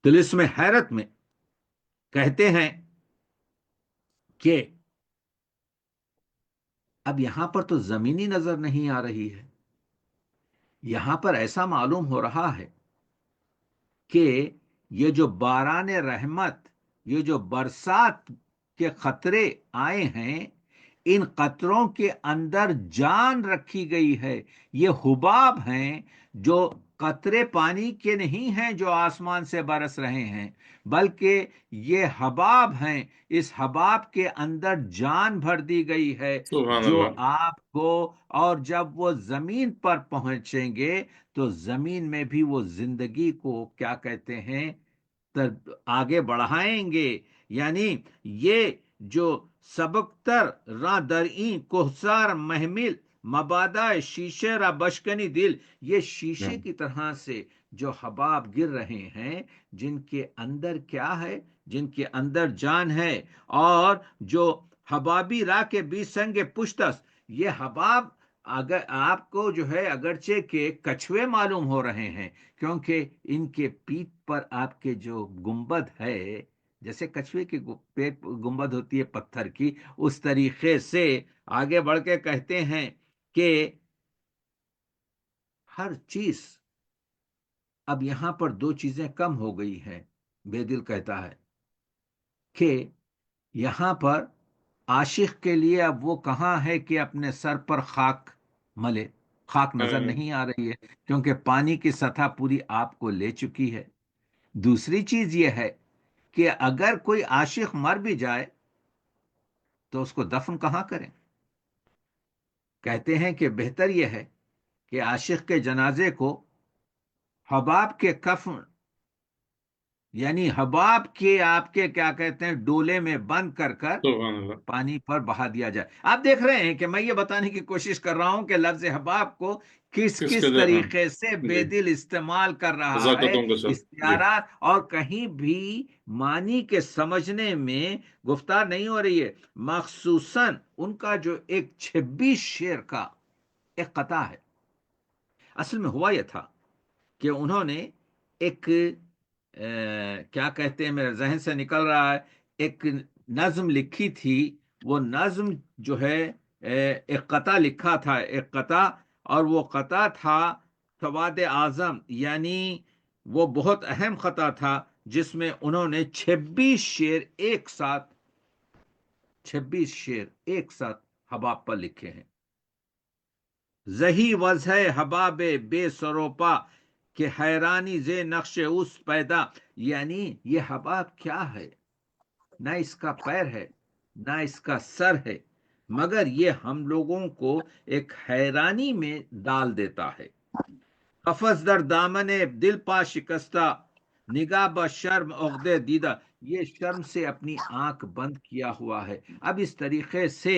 طلسم حیرت میں کہتے ہیں کہ اب یہاں پر تو زمینی نظر نہیں آ رہی ہے، یہاں پر ایسا معلوم ہو رہا ہے کہ یہ جو باران رحمت، یہ جو برسات کے قطرے آئے ہیں، ان قطروں کے اندر جان رکھی گئی ہے. یہ حباب ہیں جو قطرے پانی کے نہیں ہیں جو آسمان سے برس رہے ہیں، بلکہ یہ حباب ہیں. اس حباب کے اندر جان بھر دی گئی ہے سبحان جو اللہ. آپ کو، اور جب وہ زمین پر پہنچیں گے تو زمین میں بھی وہ زندگی کو کیا کہتے ہیں آگے بڑھائیں گے. یعنی یہ جو سبک تر راں درئیں کوہسار محمل مبادہ شیشے را بشکنی دل، یہ شیشے کی طرح سے جو حباب گر رہے ہیں، جن کے اندر کیا ہے، جن کے اندر جان ہے. اور جو حبابی راہ کے بھی سنگ پشتس، یہ حباب اگر آپ کو جو ہے اگرچہ کہ کچھوے معلوم ہو رہے ہیں، کیونکہ ان کے پیٹ پر آپ کے جو گنبد ہے، جیسے کچھوے کی پیٹ گنبد ہوتی ہے پتھر کی، اس طریقے سے آگے بڑھ کے کہتے ہیں کہ ہر چیز اب یہاں پر 2 چیزیں کم ہو گئی ہیں. بے دل کہتا ہے کہ یہاں پر عاشق کے لیے اب وہ کہاں ہے کہ اپنے سر پر خاک ملے، خاک نظر نہیں آ رہی ہے، کیونکہ پانی کی سطح پوری آپ کو لے چکی ہے. دوسری چیز یہ ہے کہ اگر کوئی عاشق مر بھی جائے تو اس کو دفن کہاں کریں. کہتے ہیں کہ بہتر یہ ہے کہ عاشق کے جنازے کو حباب کے کفن، یعنی حباب کے آپ کے کیا کہتے ہیں ڈولے میں بند کر کر سبحان اللہ. پانی پر بہا دیا جائے. آپ دیکھ رہے ہیں کہ میں یہ بتانے کی کوشش کر رہا ہوں کہ لفظ حباب کو کس کس کس قدر. ہاں طریقے سے بے جی، دل استعمال کر رہا ہے، نزاکتوں کے ساتھ. جی استعارات، اور کہیں بھی معنی کے سمجھنے میں گفتار نہیں ہو رہی ہے. مخصوصاً ان کا جو ایک 26 شعر کا ایک قطع ہے. اصل میں ہوا یہ تھا کہ انہوں نے ایک کیا کہتے ہیں میرے ذہن سے نکل رہا ہے، ایک نظم لکھی تھی. وہ نظم جو ہے ایک قطع لکھا تھا، ایک قطع، اور وہ قطع تھا فواد اعظم، یعنی وہ بہت اہم قطع تھا جس میں انہوں نے 26 شعر ایک ساتھ، 26 شعر ایک ساتھ حباب پر لکھے ہیں. زہی وضح حباب بے سروپا کہ حیرانی زے نقش اس پیدا. یعنی یہ حباب کیا ہے، نہ اس کا پیر ہے نہ اس کا سر ہے، مگر یہ ہم لوگوں کو ایک حیرانی میں ڈال دیتا ہے. قفس در دامن دل پا شکستہ، نگاہ بہ شرم عقدے دیدہ. یہ شرم سے اپنی آنکھ بند کیا ہوا ہے. اب اس طریقے سے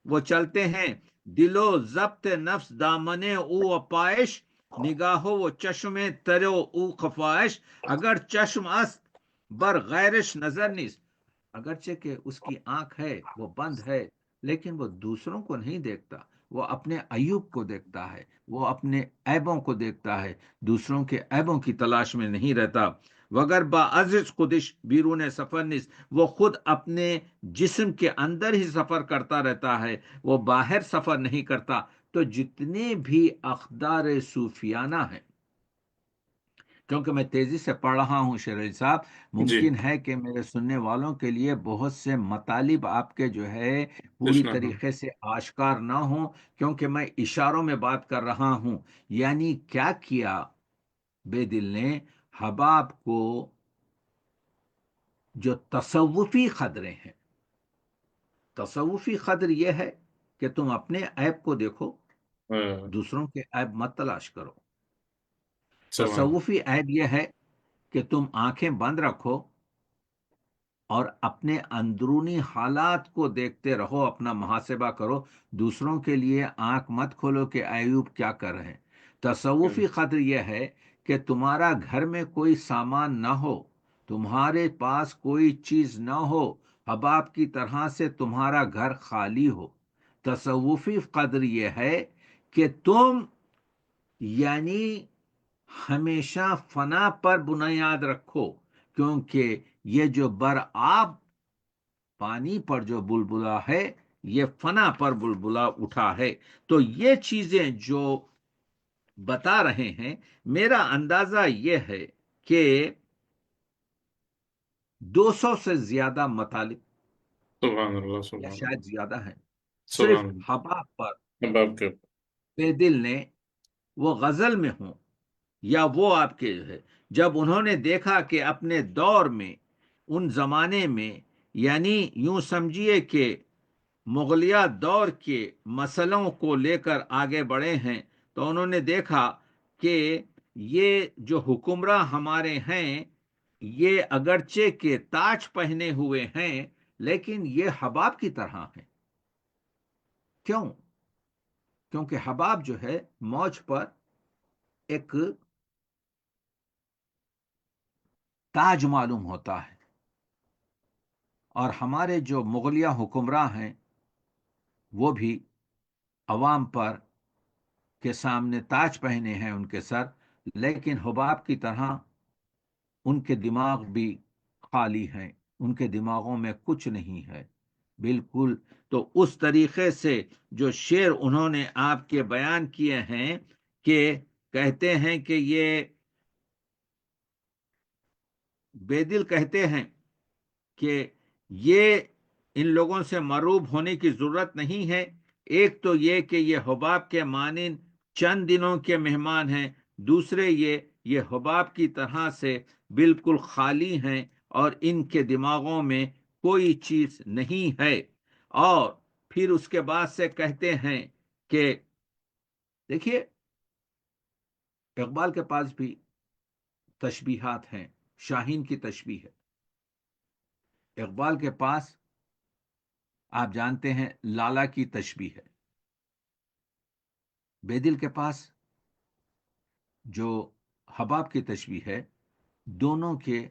وہ چلتے ہیں. دلو ضبط نفس دامن او اپائش، نگاہو و چشم ترو او خفائش. اگر چشم است بر غیرش نظر نیست، اگرچہ کہ اس کی آنکھ ہے وہ بند ہے، لیکن وہ دوسروں کو نہیں دیکھتا، وہ اپنے عیوب کو دیکھتا ہے، وہ اپنے عیبوں کو دیکھتا ہے، دوسروں کے عیبوں کی تلاش میں نہیں رہتا. وگر با عزش خودش بیرون سفر نیست، وہ خود اپنے جسم کے اندر ہی سفر کرتا رہتا ہے، وہ باہر سفر نہیں کرتا. تو جتنے بھی اقدار صوفیانہ ہیں، کیونکہ میں تیزی سے پڑھ رہا ہوں شیر علی صاحب، جی ممکن ہے کہ میرے سننے والوں کے لیے بہت سے مطالب آپ کے جو ہے پوری تشنا ہاں طریقے سے آشکار نہ ہوں، کیونکہ میں اشاروں میں بات کر رہا ہوں. یعنی کیا کیا بے دل نے؟ حباب کو جو تصوفی قدریں ہیں، تصوفی قدر یہ ہے کہ تم اپنے عیب کو دیکھو، ہاں، دوسروں کے عیب مت تلاش کرو. سبحان تصوفی عیب یہ ہے کہ تم آنکھیں بند رکھو اور اپنے اندرونی حالات کو دیکھتے رہو، اپنا محاسبہ کرو، دوسروں کے لیے آنکھ مت کھولو کہ ایوب کیا کر رہے ہیں. تصوفی قدر یہ ہے کہ تمہارا گھر میں کوئی سامان نہ ہو، تمہارے پاس کوئی چیز نہ ہو، حباب کی طرح سے تمہارا گھر خالی ہو. تصوفی قدر یہ ہے کہ تم یعنی ہمیشہ فنا پر بنیاد رکھو، کیونکہ یہ جو برآب پانی پر جو بلبلا ہے یہ فنا پر بلبلا اٹھا ہے. تو یہ چیزیں جو بتا رہے ہیں، میرا اندازہ یہ ہے کہ 200 سے زیادہ مطالب سبحان اللہ، یا سبحان شاید اللہ، زیادہ ہیں صرف سبحان حباب پر اللہ. اب آپ کے بے دل نے، وہ غزل میں ہوں یا وہ آپ کے جو ہے، جب انہوں نے دیکھا کہ اپنے دور میں، ان زمانے میں، یعنی یوں سمجھیے کہ مغلیہ دور کے مسئلوں کو لے کر آگے بڑھے ہیں، تو انہوں نے دیکھا کہ یہ جو حکمراں ہمارے ہیں، یہ اگرچہ کے تاج پہنے ہوئے ہیں لیکن یہ حباب کی طرح ہیں. کیوں؟ کیونکہ حباب جو ہے موج پر ایک تاج معلوم ہوتا ہے، اور ہمارے جو مغلیہ حکمراں ہیں وہ بھی عوام پر کے سامنے تاج پہنے ہیں ان کے سر، لیکن حباب کی طرح ان کے دماغ بھی خالی ہیں، ان کے دماغوں میں کچھ نہیں ہے بالکل. تو اس طریقے سے جو شعر انہوں نے آپ کے بیان کیے ہیں کہ کہتے ہیں کہ یہ بے دل کہتے ہیں کہ یہ ان لوگوں سے مروب ہونے کی ضرورت نہیں ہے. ایک تو یہ کہ یہ حباب کے مانند چند دنوں کے مہمان ہیں، دوسرے یہ حباب کی طرح سے بالکل خالی ہیں اور ان کے دماغوں میں کوئی چیز نہیں ہے. اور پھر اس کے بعد سے کہتے ہیں کہ دیکھیے، اقبال کے پاس بھی تشبیہات ہیں، شاہین کی تشبیہ ہے. اقبال کے پاس آپ جانتے ہیں لالا کی تشبیہ ہے. بے دل کے پاس جو حباب کی تشبیہ ہے، دونوں کے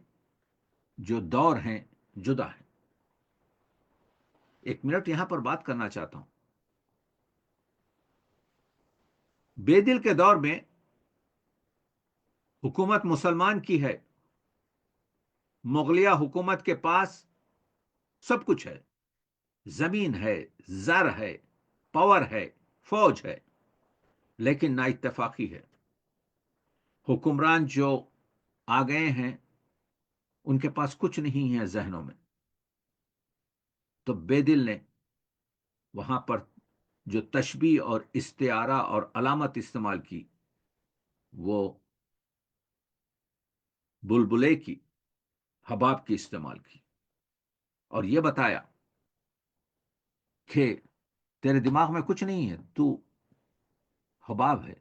جو دور ہیں جدا ہیں. ایک منٹ یہاں پر بات کرنا چاہتا ہوں. بے دل کے دور میں حکومت مسلمان کی ہے، مغلیہ حکومت کے پاس سب کچھ ہے، زمین ہے، زر ہے، پاور ہے، فوج ہے، لیکن نا اتفاقی ہے. حکمران جو آ گئے ہیں ان کے پاس کچھ نہیں ہے ذہنوں میں. تو بے دل نے وہاں پر جو تشبیہ اور استعارہ اور علامت استعمال کی، وہ بلبلے کی، حباب کی استعمال کی، اور یہ بتایا کہ تیرے دماغ میں کچھ نہیں ہے، تو حباب ہے.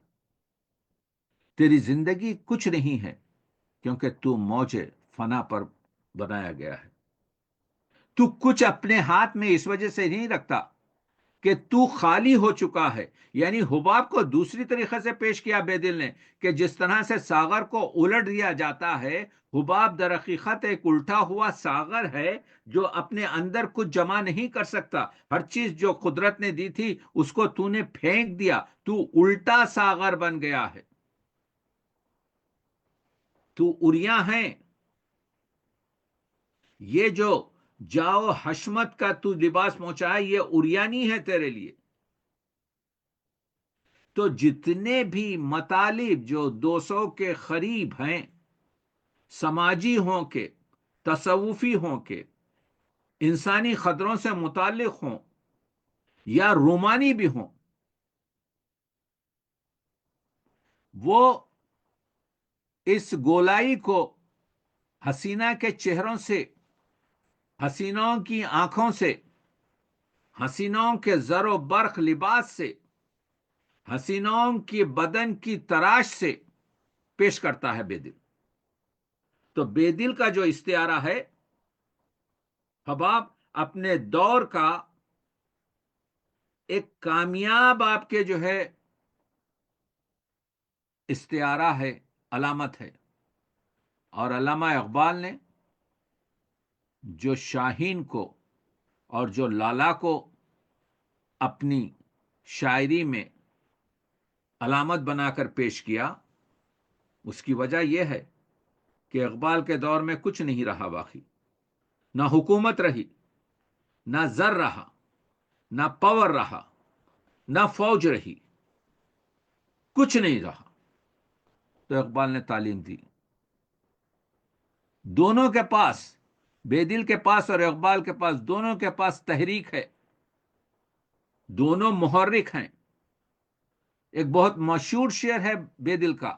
تیری زندگی کچھ نہیں ہے، کیونکہ تو موج فنا پر بنایا گیا ہے۔ تو کچھ اپنے ہاتھ میں اس وجہ سے نہیں رکھتا کہ تو خالی ہو چکا ہے۔ یعنی حباب کو دوسری طریقے سے پیش کیا بے دل نے، کہ جس طرح سے ساغر کو الٹ دیا جاتا ہے، حباب در حقیقت ایک الٹا ہوا ساغر ہے جو اپنے اندر کچھ جمع نہیں کر سکتا۔ ہر چیز جو قدرت نے دی تھی اس کو تو نے پھینک دیا، تو الٹا ساغر بن گیا ہے۔ تو اریاں ہیں، یہ جو جاؤ حشمت کا تو لباس پہنچائے، یہ اریانی ہے تیرے لیے۔ تو جتنے بھی مطالب جو 200 کے قریب ہیں، سماجی ہوں کے، تصوفی ہوں کے، انسانی قدروں سے متعلق ہوں یا رومانی بھی ہوں، وہ اس گولائی کو حسینہ کے چہروں سے، حسینوں کی آنکھوں سے، حسینوں کے زر و برق لباس سے، حسینوں کی بدن کی تراش سے پیش کرتا ہے بے دل۔ تو بے دل کا جو استعارہ ہے، حباب اپنے دور کا ایک کامیاب آپ کے جو ہے استعارہ ہے، علامت ہے۔ اور علامہ اقبال نے جو شاہین کو اور جو لالا کو اپنی شاعری میں علامت بنا کر پیش کیا، اس کی وجہ یہ ہے کہ اقبال کے دور میں کچھ نہیں رہا باقی، نہ حکومت رہی، نہ زر رہا، نہ پاور رہا، نہ فوج رہی، کچھ نہیں رہا۔ تو اقبال نے تعلیم دی۔ دونوں کے پاس، بے دل کے پاس اور اقبال کے پاس، دونوں کے پاس تحریک ہے، دونوں محرک ہیں۔ ایک بہت مشہور شعر ہے بے دل کا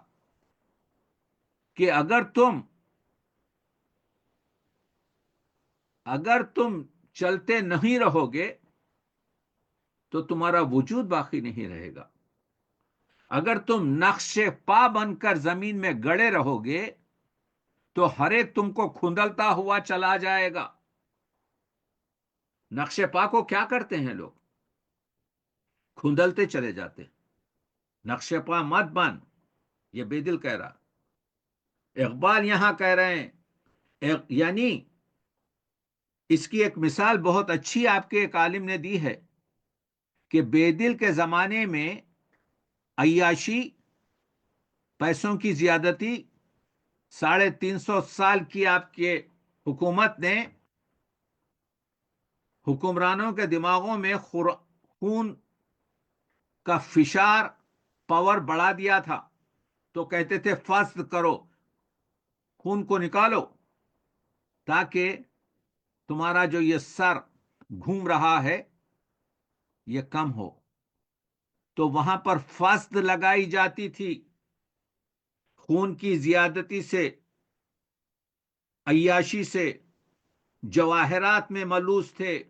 کہ اگر تم چلتے نہیں رہو گے تو تمہارا وجود باقی نہیں رہے گا، اگر تم نقش پا بن کر زمین میں گڑے رہو گے تو ہر ایک تم کو کھندلتا ہوا چلا جائے گا۔ نقش پا کو کیا کرتے ہیں لوگ؟ کھندلتے چلے جاتے ہیں۔ نقش پا مت بن، یہ بے دل کہہ رہا۔ اقبال یہاں کہہ رہے ہیں، یعنی اس کی ایک مثال بہت اچھی آپ کے ایک عالم نے دی ہے کہ بے دل کے زمانے میں عیاشی، پیسوں کی زیادتی، 350 سال کی آپ کے حکومت نے حکمرانوں کے دماغوں میں خون کا فشار، پاور بڑھا دیا تھا۔ تو کہتے تھے فاسد کرو، خون کو نکالو، تاکہ تمہارا جو یہ سر گھوم رہا ہے یہ کم ہو۔ تو وہاں پر فاسد لگائی جاتی تھی، خون کی زیادتی سے، عیاشی سے، جواہرات میں ملوث تھے،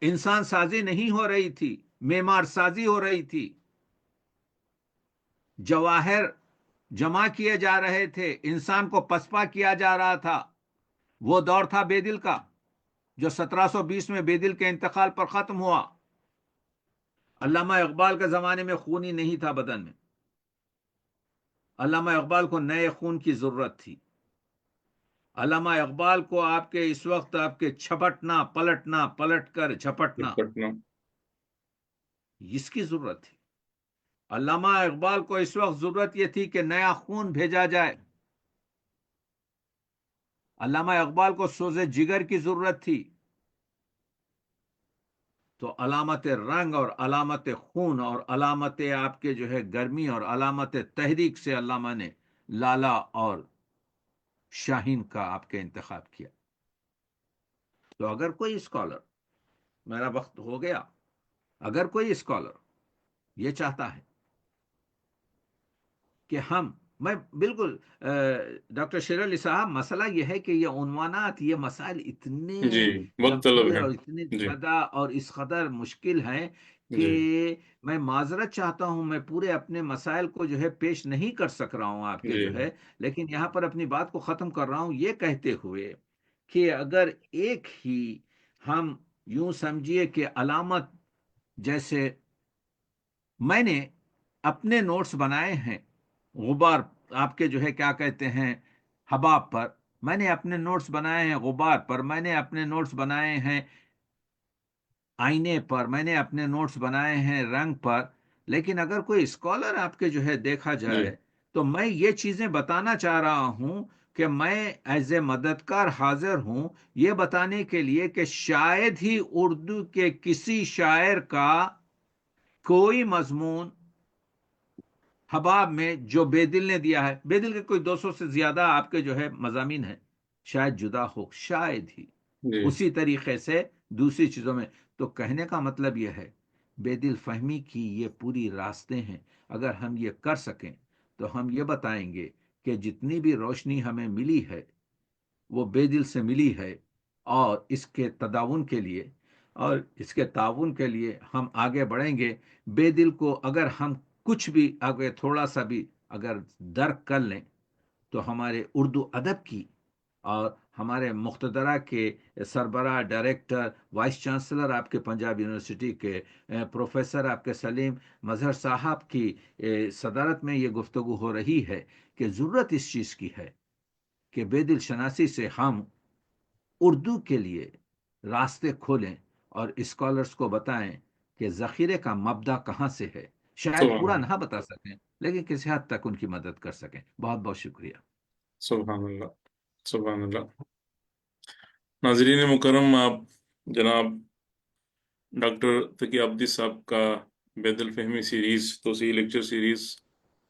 انسان سازی نہیں ہو رہی تھی، معمار سازی ہو رہی تھی، جواہر جمع کیے جا رہے تھے، انسان کو پسپا کیا جا رہا تھا۔ وہ دور تھا بے دل کا، جو 1720 میں بے دل کے انتقال پر ختم ہوا۔ علامہ اقبال کے زمانے میں خون ہی نہیں تھا بدن میں۔ علامہ اقبال کو نئے خون کی ضرورت تھی۔ علامہ اقبال کو آپ کے اس وقت آپ کے چھپٹنا، پلٹنا، پلٹ کر جھپٹنا، اس کی ضرورت تھی۔ علامہ اقبال کو اس وقت ضرورت یہ تھی کہ نیا خون بھیجا جائے۔ علامہ اقبال کو سوز جگر کی ضرورت تھی۔ تو علامت رنگ اور علامت خون اور علامت آپ کے جو ہے گرمی اور علامت تحریک سے علامہ نے لالا اور شاہین کا آپ کے انتخاب کیا۔ تو اگر کوئی اسکالر، میرا وقت ہو گیا، اگر کوئی اسکالر یہ چاہتا ہے کہ ہم میں بالکل ڈاکٹر شیر علی صاحب، مسئلہ یہ ہے کہ یہ عنوانات، یہ مسائل اتنے جی وقت طلب گمبھیر ہے. اور اتنے جی زیادہ اور اس قدر مشکل ہیں کہ جی میں معذرت چاہتا ہوں، میں پورے اپنے مسائل کو جو ہے پیش نہیں کر سک رہا ہوں آپ کے جی جو ہے، لیکن یہاں پر اپنی بات کو ختم کر رہا ہوں یہ کہتے ہوئے کہ اگر ایک ہی ہم یوں سمجھیے کہ علامت، جیسے میں نے اپنے نوٹس بنائے ہیں غبار، آپ کے جو ہے کیا کہتے ہیں، حباب پر، میں نے اپنے نوٹس بنائے ہیں غبار پر، میں نے اپنے نوٹس بنائے ہیں آئینے پر، میں نے اپنے نوٹس بنائے ہیں رنگ پر، لیکن اگر کوئی اسکالر آپ کے جو ہے دیکھا جی جائے تو میں یہ چیزیں بتانا چاہ رہا ہوں کہ میں ایز اے مددگار حاضر ہوں یہ بتانے کے لیے کہ شاید ہی اردو کے کسی شاعر کا کوئی مضمون حباب میں جو بے دل نے دیا ہے، بے دل کے کوئی 200 سے زیادہ آپ کے جو ہے مضامین ہیں، شاید جدا ہو، شاید ہی جی اسی طریقے سے دوسری چیزوں میں. تو کہنے کا مطلب یہ ہے بے دل فہمی کی یہ پوری راستے ہیں. اگر ہم یہ کر سکیں تو ہم یہ بتائیں گے کہ جتنی بھی روشنی ہمیں ملی ہے وہ بے دل سے ملی ہے، اور اس کے تداون کے لیے اور اس کے تعاون کے لیے ہم آگے بڑھیں گے. بے دل کو اگر ہم کچھ بھی آگے تھوڑا سا بھی اگر درک کر لیں تو ہمارے اردو ادب کی اور ہمارے مقتدرہ کے سربراہ ڈائریکٹر وائس چانسلر آپ کے پنجاب یونیورسٹی کے پروفیسر آپ کے سلیم مظہر صاحب کی صدارت میں یہ گفتگو ہو رہی ہے کہ ضرورت اس چیز کی ہے کہ بے دل شناسی سے ہم اردو کے لیے راستے کھولیں اور اسکالرز کو بتائیں کہ ذخیرے کا مبدا کہاں سے ہے. شاید سبحان پورا اللہ. نہ بتا سکیں لیکن کسی حد تک ان کی مدد کر سکیں. بہت بہت شکریہ. سبحان اللہ. سبحان اللہ. ناظرین مکرم، آپ جناب ڈاکٹر تقی عابدی صاحب کا بے دل فہمی سیریز، توسیعی لیکچر سیریز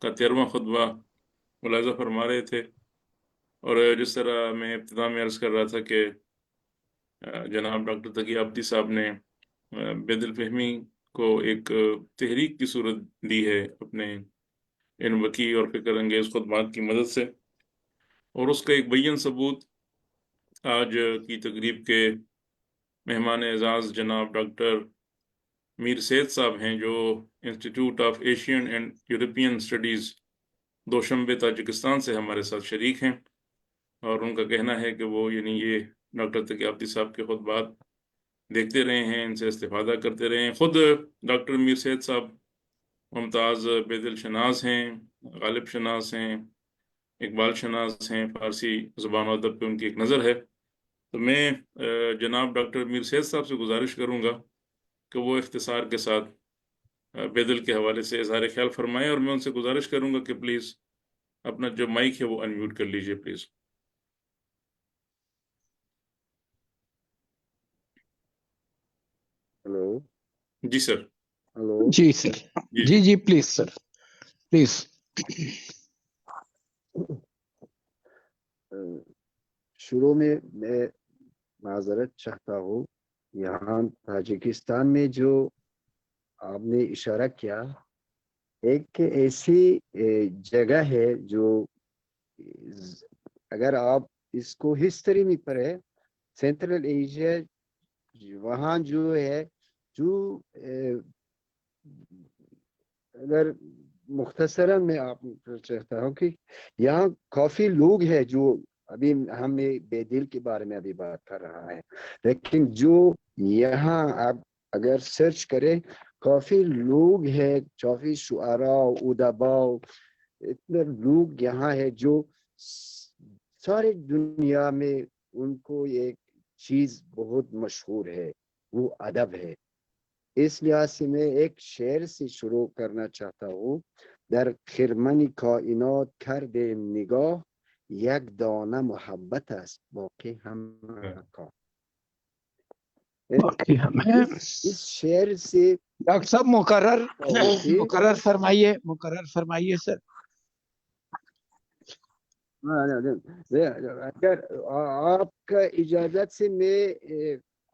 کا 13واں خطبہ ملاحظہ فرما رہے تھے. اور جس طرح میں ابتدا میں عرض کر رہا تھا کہ جناب ڈاکٹر تقی عابدی صاحب نے بے دل فہمی کو ایک تحریک کی صورت دی ہے اپنے ان وقی اور فکر انگیز خطبات کی مدد سے، اور اس کا ایک بیان ثبوت آج کی تقریب کے مہمان اعزاز جناب ڈاکٹر میر سید صاحب ہیں، جو institute of Asian and European studies دوشنبے Tajikistan سے ہمارے ساتھ شریک ہیں. اور ان کا کہنا ہے کہ وہ یعنی یہ ڈاکٹر تقی عابدی صاحب کے خطبات دیکھتے رہے ہیں، ان سے استفادہ کرتے رہے ہیں. خود ڈاکٹر میر سید صاحب ممتاز بے دل شناس ہیں، غالب شناس ہیں، اقبال شناس ہیں، فارسی زبان و ادب پہ ان کی ایک نظر ہے. تو میں جناب ڈاکٹر میر سید صاحب سے گزارش کروں گا کہ وہ اختصار کے ساتھ بے دل کے حوالے سے اظہار خیال فرمائیں، اور میں ان سے گزارش کروں گا کہ پلیز اپنا جو مائک ہے وہ انمیوٹ کر لیجئے پلیز. ہلو. جی سر. ہلو. جی سر. جی جی جی جی پلیز سر، پلیز. شروع میں معذرت چاہتا ہوں. یہاں تاجکستان میں جو آپ نے اشارہ کیا، ایک ایسی جگہ ہے جو اگر آپ اس کو ہسٹری میں پڑھیں، سینٹرل ایشیا، وہاں جو ہے جو اگر مختصراً میں آپ کو چاہتا ہوں کہ یہاں کافی لوگ ہیں جو ابھی ہمیں بے دل کے بارے میں ابھی بات کر رہا ہے، لیکن جو یہاں آپ اگر سرچ کریں کافی لوگ ہیں، کافی شعراء، ادباء، اتنے لوگ یہاں ہے جو ساری دنیا میں ان کو ایک چیز بہت مشہور ہے، وہ ادب ہے. اس لحاظ سے میں ایک شعر سے شروع کرنا چاہتا ہوں. در خرمن کائنات کردیم نگاه، یک دانه محبت است باقی هم کا. باقی ہمیں اس شعر سے ڈاکٹر صاحب مقرر فرمائیے سر. اگر آپ کا اجازت سے میں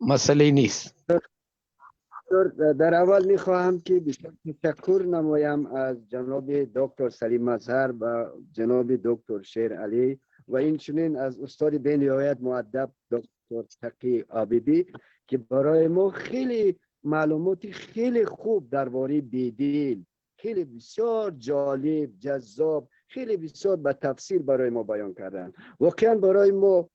مسئله نیست در اول میخواهم که بیشتر تشکر نمایم از جناب دکتر سلیم مظهر و جناب دکتر شیر علی و اینچنین از استاد به نهایت مؤدب دکتر تقی عابدی که برای ما خیلی معلومات خیلی خوب درباره بیدیل، خیلی بسیار جالب، جذاب، خیلی بسیار به تفصیل برای ما بیان کردن. واقعا برای ما،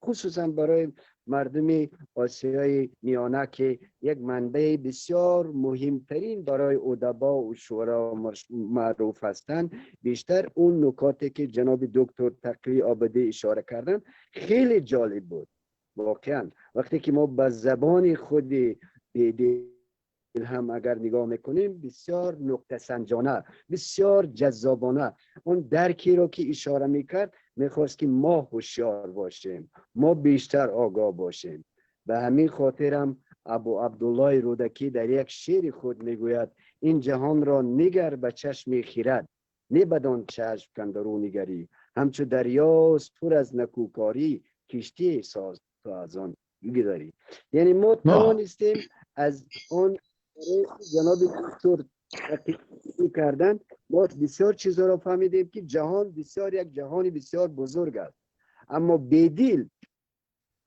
خصوصا برای مردم آسیای میانه که یک منبع بسیار مهمترین برای ادبا و شعرا معروف هستند، بیشتر اون نکاتی که جناب دکتر تقی عابدی اشاره کردن خیلی جالب بود. واقعا وقتی که ما به زبان خود بیدیل هم اگر نگاه میکنیم بسیار نکته سنجانه، بسیار جذابانه اون درکی رو که اشاره میکرد، میخواست که ما هوشیار باشیم، ما بیشتر آگاه باشیم. به همین خاطرم ابو عبدالله رودکی در یک شعر خود میگوید این جهان را نگر به چشم خیرد، نه بدان چشم کندرو نگری، همچو دریاست پر از نکوکاری، کشتی ساز تو از آن گذری. یعنی ما توانستیم از اون جناب دکتر تحقیق کردن ما بسیار چیزا را فهمیدیم که جهان بسیار یک جهانی بسیار بزرگ است، اما بیدیل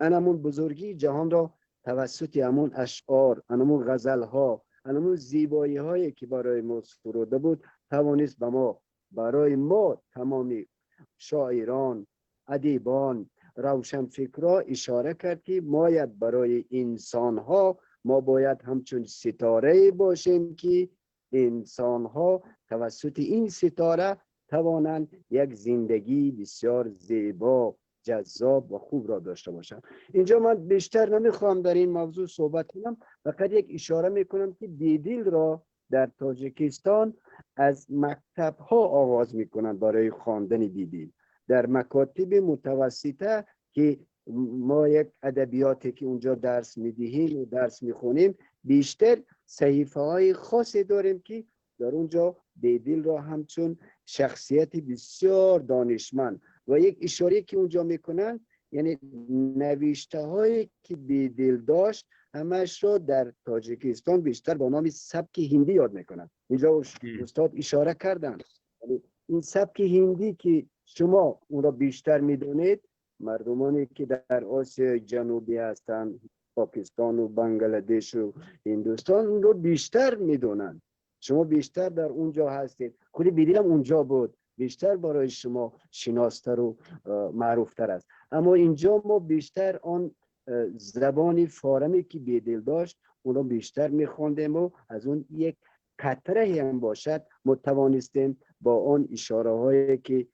انمون بزرگی جهان را توسط همون اشعار، همون غزل ها، همون زیبایی هایی که برای ما سروده بود توانست به ما، برای ما تمامی شاعران، ادیبان، روشنفکرا اشاره کرد که باید برای انسان ها ما باید همچون ستاره باشیم که انسان ها توسط این ستاره توانند یک زندگی بسیار زیبا، جذاب و خوب را داشته باشند. اینجا من بیشتر نمیخوام در این موضوع صحبت کنم، فقط یک اشاره میکنم که بیدیل را در تاجیکستان از مکتب ها آغاز میکنند برای خواندن بیدیل. در مکاتب متوسطه که ما یک ادبیاتی که اونجا درس میدهیم و درس میخونیم، بیشتر صحیفه های خاصی داریم که در اونجا بیدیل را همچون شخصیت بسیار دانشمند و یک اشاره که اونجا میکنن، یعنی نوشته هایی که بیدیل داشت همش را در تاجیکستان بیشتر با نام سبک هندی یاد میکنن. اینجا استاد اشاره کردن این سبک هندی که شما اون را بیشتر میدونید، مردمانی که در آسیای جنوبی هستند، پاکستان و بنگلادش و هندوستان، اون رو بیشتر میدونن. شما بیشتر در اونجا هستید، خود بیدیل هم اونجا بود، بیشتر برای شما شناستر و معروفتر است. اما اینجا ما بیشتر آن زبانی فارمی که بیدیل داشت اون رو بیشتر میخوندیم و از اون یک قطره هم باشد ما توانستیم با آن اشاره هایی که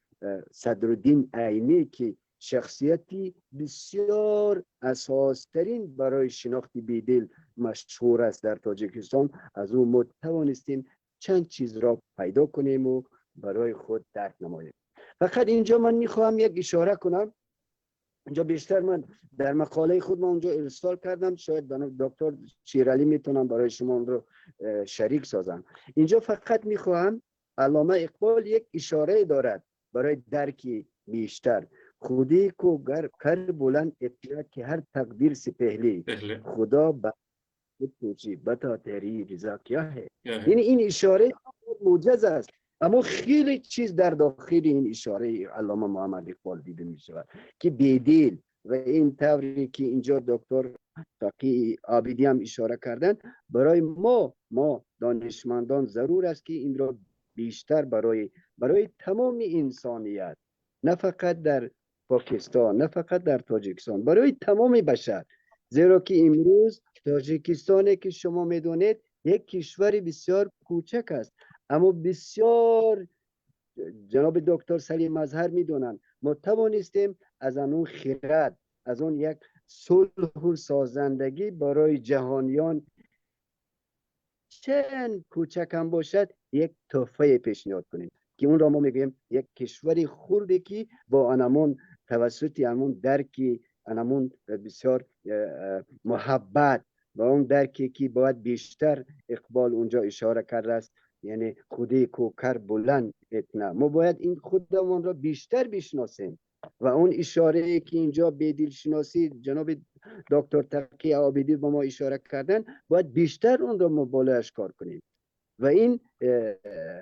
صدرالدین عینی که شخصیتی بسیار اساسترین برای شناخت بیدیل مشهور است در تاجیکستان، از اون ما توانستیم چند چیز را پیدا کنیم و برای خود درک نماییم. فقط اینجا من میخواهم یک اشاره کنم، اینجا بیشتر من در مقاله خود من اونجا ارسال کردم، شاید دکتر شیرالی میتونم برای شما اون رو شریک سازم. اینجا فقط میخواهم، علامه اقبال یک اشاره دارد برای درکی بیشتر، خودی کو گر کر بلند اطلاع که هر تقدیر سے پہلی خدا پوچی بتا تیری رضا کیا ہے. یعنی این اشاره موجز است، اما خیلی چیز در داخل این اشاره علامه محمد اقبال دیده می شود که بیدیل و این طوری که اینجا دکتر تقی عابدی هم اشاره کردن، برای ما دانشمندان ضرور است که این را بیشتر برای تمام انسانیت، نه فقط در پاکستان، نه فقط در تاجیکستان، برای تمام بشر. زیرا که امروز تاجیکستانی که شما میدونید یک کشور بسیار کوچک است، اما بسیار جناب دکتر سلیم مظهر میدونن ما توانستیم از اون خیرات، از اون یک صلح و سازندگی برای جهانیان چند کوچک هم باشد یک تحفه پیشنهاد کنیم که اون را ما میگیم یک کشوری خردی که با انمون توسط همون درکی انمون بسیار محبت و اون درکی که باید بیشتر اقبال اونجا اشاره کرده است یعنی خودی کوکر بلند اتنا، ما باید این خودمون را بیشتر بشناسیم و اون اشاره ای که اینجا بدیل شناسی جناب دکتر تقی عابدی با ما اشاره کردن، باید بیشتر اون را مبالغش کار کنیم. و این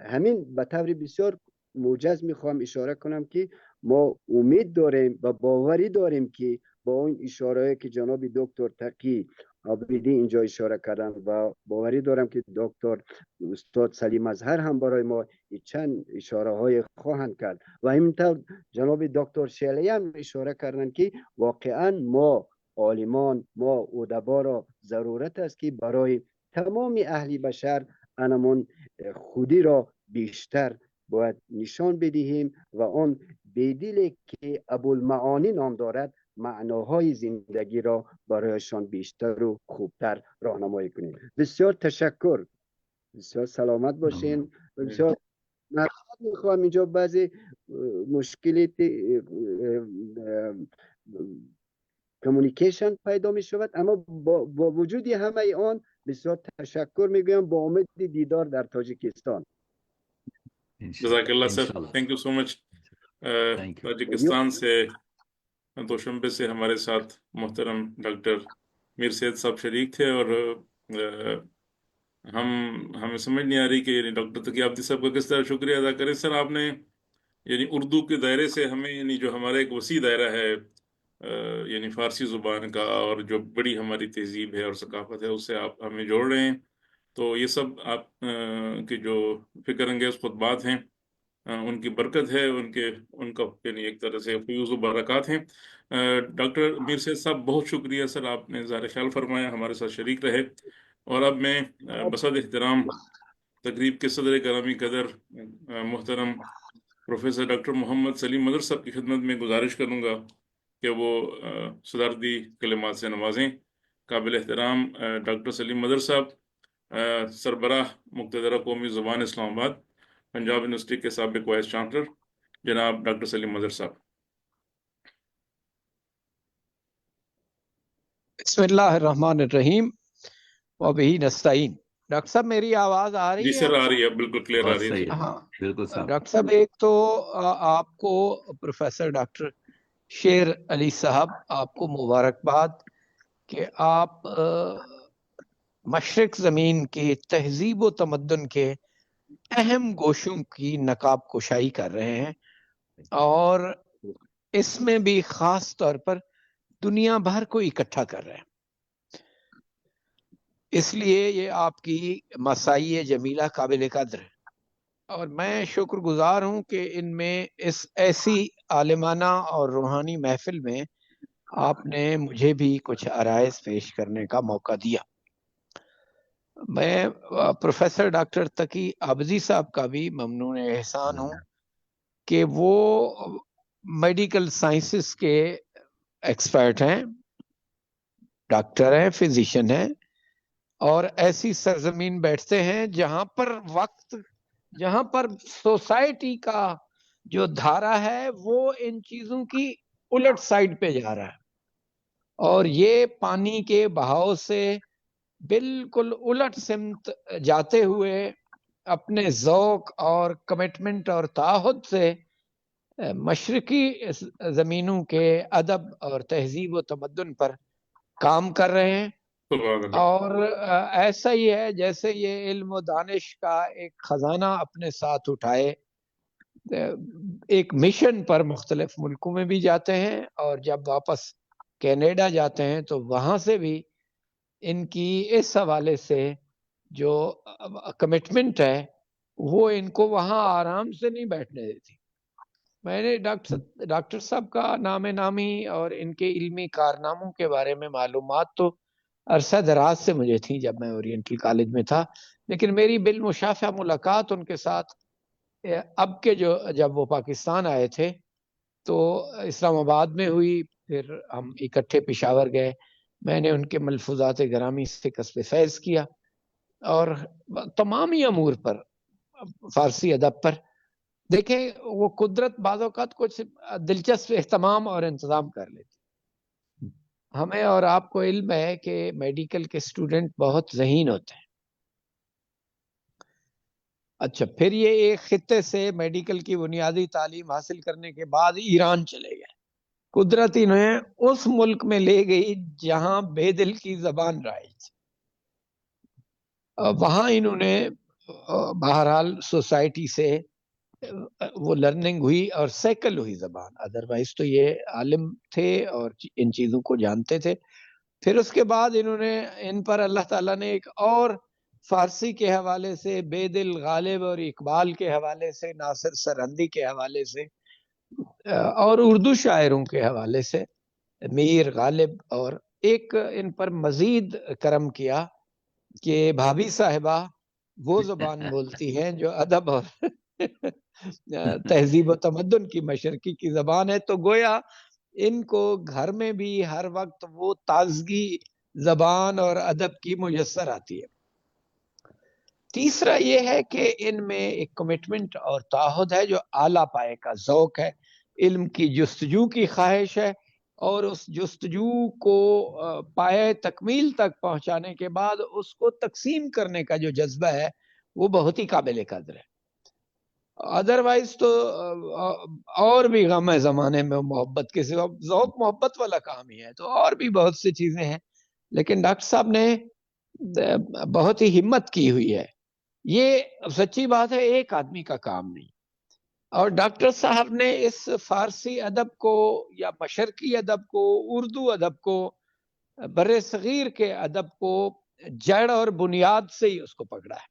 همین به طور بسیار موجز میخوام اشاره کنم که ما امید داریم و باوری داریم که با اون اشاره که جناب دکتر تقی عابدی اینجا اشاره کردن و باوری دارم که دکتر استاد سلیم اظهر هم برای ما چند اشاره های خواهند کرد و همینطور جناب دکتر شیلی هم اشاره کردن که واقعا ما عالمان، ما ادبا را ضرورت است که برای تمام اهل بشر انمون خودی را بیشتر باید نشان بدهیم و آن بدیلی که ابوالمعانی نام دارد معناهای زندگی را برایشان بیشتر و خوبتر راهنمایی کنیم. بسیار تشکر، بسیار سلامت باشین. بسیار میخوام اینجا بعضی مشکلات کمیونیکیشن پیدا می شود، اما با وجود همه آن بسیار تشکر میگویم با امید دیدار در تاجیکستان. جزاک اللہ sir, thank you so much. Tajikistan سے دوشنبے سے ہمارے ساتھ محترم ڈاکٹر میر سید صاحب شریک تھے، اور ہمیں سمجھ نہیں آ رہی کہ یعنی ڈاکٹر تقی عابدی صاحب کا کس طرح شکریہ ادا کریں. سر آپ نے یعنی اردو کے دائرے سے ہمیں یعنی جو ہمارا ایک وسیع دائرہ ہے یعنی فارسی زبان کا، اور جو بڑی ہماری تہذیب ہے اور ثقافت ہے، اس سے آپ ہمیں جوڑ رہے ہیں. تو یہ سب آپ کے جو فکر انگیز خطبات ہیں ان کی برکت ہے، ان کا یعنی ایک طرح سے فیوز و برکات ہیں. ڈاکٹر میر سید صاحب بہت شکریہ سر، آپ نے اظہار خیال فرمایا، ہمارے ساتھ شریک رہے. اور اب میں بصد احترام تقریب کے صدر گرامی قدر محترم پروفیسر ڈاکٹر محمد سلیم مدر صاحب کی خدمت میں گزارش کروں گا کہ وہ صدارتی کلمات سے نوازیں. قابل احترام ڈاکٹر سلیم مدر صاحب، سربراہ مقتدرہ قومی زبان اسلام آباد، پنجاب یونیورسٹی کے سابق وائس چانسلر جناب ڈاکٹر سلیم مدر صاحب. بسم اللہ الرحمن الرحیم وبہ نستعین. ڈاکٹر صاحب میری آواز آ رہی ہے؟ جی سر آ رہی ہے، بالکل کلیئر آ رہی ہے. ہاں بالکل صاحب. ڈاکٹر صاحب ایک تو آپ کو پروفیسر ڈاکٹر شیر علی صاحب، آپ کو مبارکباد کہ آپ مشرق زمین کے تہذیب و تمدن کے اہم گوشوں کی نقاب کشائی کر رہے ہیں، اور اس میں بھی خاص طور پر دنیا بھر کو اکٹھا کر رہے ہیں. اس لیے یہ آپ کی مساعی جمیلہ قابل قدر ہے، اور میں شکر گزار ہوں کہ ان میں اس ایسی عالمانہ اور روحانی محفل میں آپ نے مجھے بھی کچھ عرائض پیش کرنے کا موقع دیا. میں پروفیسر ڈاکٹر تقی عابدی صاحب کا بھی ممنون احسان ہوں کہ وہ میڈیکل سائنسز کے ایکسپرٹ ہیں، ڈاکٹر ہیں، فزیشین ہیں، اور ایسی سرزمین بیٹھتے ہیں جہاں پر سوسائٹی کا جو دھارا ہے وہ ان چیزوں کی الٹ سائڈ پہ جا رہا ہے، اور یہ پانی کے بہاؤ سے بالکل الٹ سمت جاتے ہوئے اپنے ذوق اور کمٹمنٹ اور تعہد سے مشرقی زمینوں کے ادب اور تہذیب و تمدن پر کام کر رہے ہیں. اور ایسا ہی ہے جیسے یہ علم و دانش کا ایک خزانہ اپنے ساتھ اٹھائے ایک مشن پر مختلف ملکوں میں بھی جاتے ہیں، اور جب واپس کینیڈا جاتے ہیں تو وہاں سے بھی ان کی اس حوالے سے جو کمٹمنٹ ہے وہ ان کو وہاں آرام سے نہیں بیٹھنے دیتی. میں نے ڈاکٹر صاحب کا نام نامی اور ان کے علمی کارناموں کے بارے میں معلومات تو عرصہ دراز سے مجھے تھی جب میں اورینٹل کالج میں تھا، لیکن میری بالمشافہ ملاقات ان کے ساتھ اب کے جب وہ پاکستان آئے تھے تو اسلام آباد میں ہوئی، پھر ہم اکٹھے پشاور گئے، میں نے ان کے ملفوظات گرامی سے کسب فیض کیا، اور تمامی امور پر، فارسی ادب پر دیکھیں وہ قدرت بعض اوقات کچھ دلچسپ اہتمام اور انتظام کر لیتی. ہمیں اور آپ کو علم ہے کہ میڈیکل کے اسٹوڈنٹ بہت ذہین ہوتے ہیں، اچھا، پھر یہ ایک خطے سے میڈیکل کی بنیادی تعلیم حاصل کرنے کے بعد ایران چلے گئے. قدرت انہیں اس ملک میں لے گئی جہاں بے دل کی زبان رائج تھی. وہاں انہوں نے بہرحال سوسائٹی سے وہ لرننگ ہوئی اور سیکل ہوئی زبان. ادروائز تو یہ عالم تھے اور ان چیزوں کو جانتے تھے. پھر اس کے بعد انہوں نے ان پر اللہ تعالیٰ نے ایک اور فارسی کے حوالے سے بے دل، غالب اور اقبال کے حوالے سے، ناصر سرہندی کے حوالے سے اور اردو شاعروں کے حوالے سے میر، غالب، اور ایک ان پر مزید کرم کیا کہ بھابھی صاحبہ وہ زبان بولتی ہیں جو ادب اور تہذیب و تمدن کی مشرقی کی زبان ہے. تو گویا ان کو گھر میں بھی ہر وقت وہ تازگی زبان اور ادب کی میسر آتی ہے. تیسرا یہ ہے کہ ان میں ایک کمٹمنٹ اور تعہد ہے جو اعلیٰ پائے کا ذوق ہے، علم کی جستجو کی خواہش ہے، اور اس جستجو کو پائے تکمیل تک پہنچانے کے بعد اس کو تقسیم کرنے کا جو جذبہ ہے وہ بہت ہی قابل قدر ہے. ادروائز تو اور بھی غم ہے زمانے میں محبت کے سوا، ذوق محبت والا کام ہی ہے، تو اور بھی بہت سی چیزیں ہیں. لیکن ڈاکٹر صاحب نے بہت ہی ہمت کی ہوئی ہے. یہ سچی بات ہے، ایک آدمی کا کام نہیں. اور ڈاکٹر صاحب نے اس فارسی ادب کو یا مشرقی ادب کو، اردو ادب کو، بر صغیر کے ادب کو جڑ اور بنیاد سے ہی اس کو پکڑا ہے.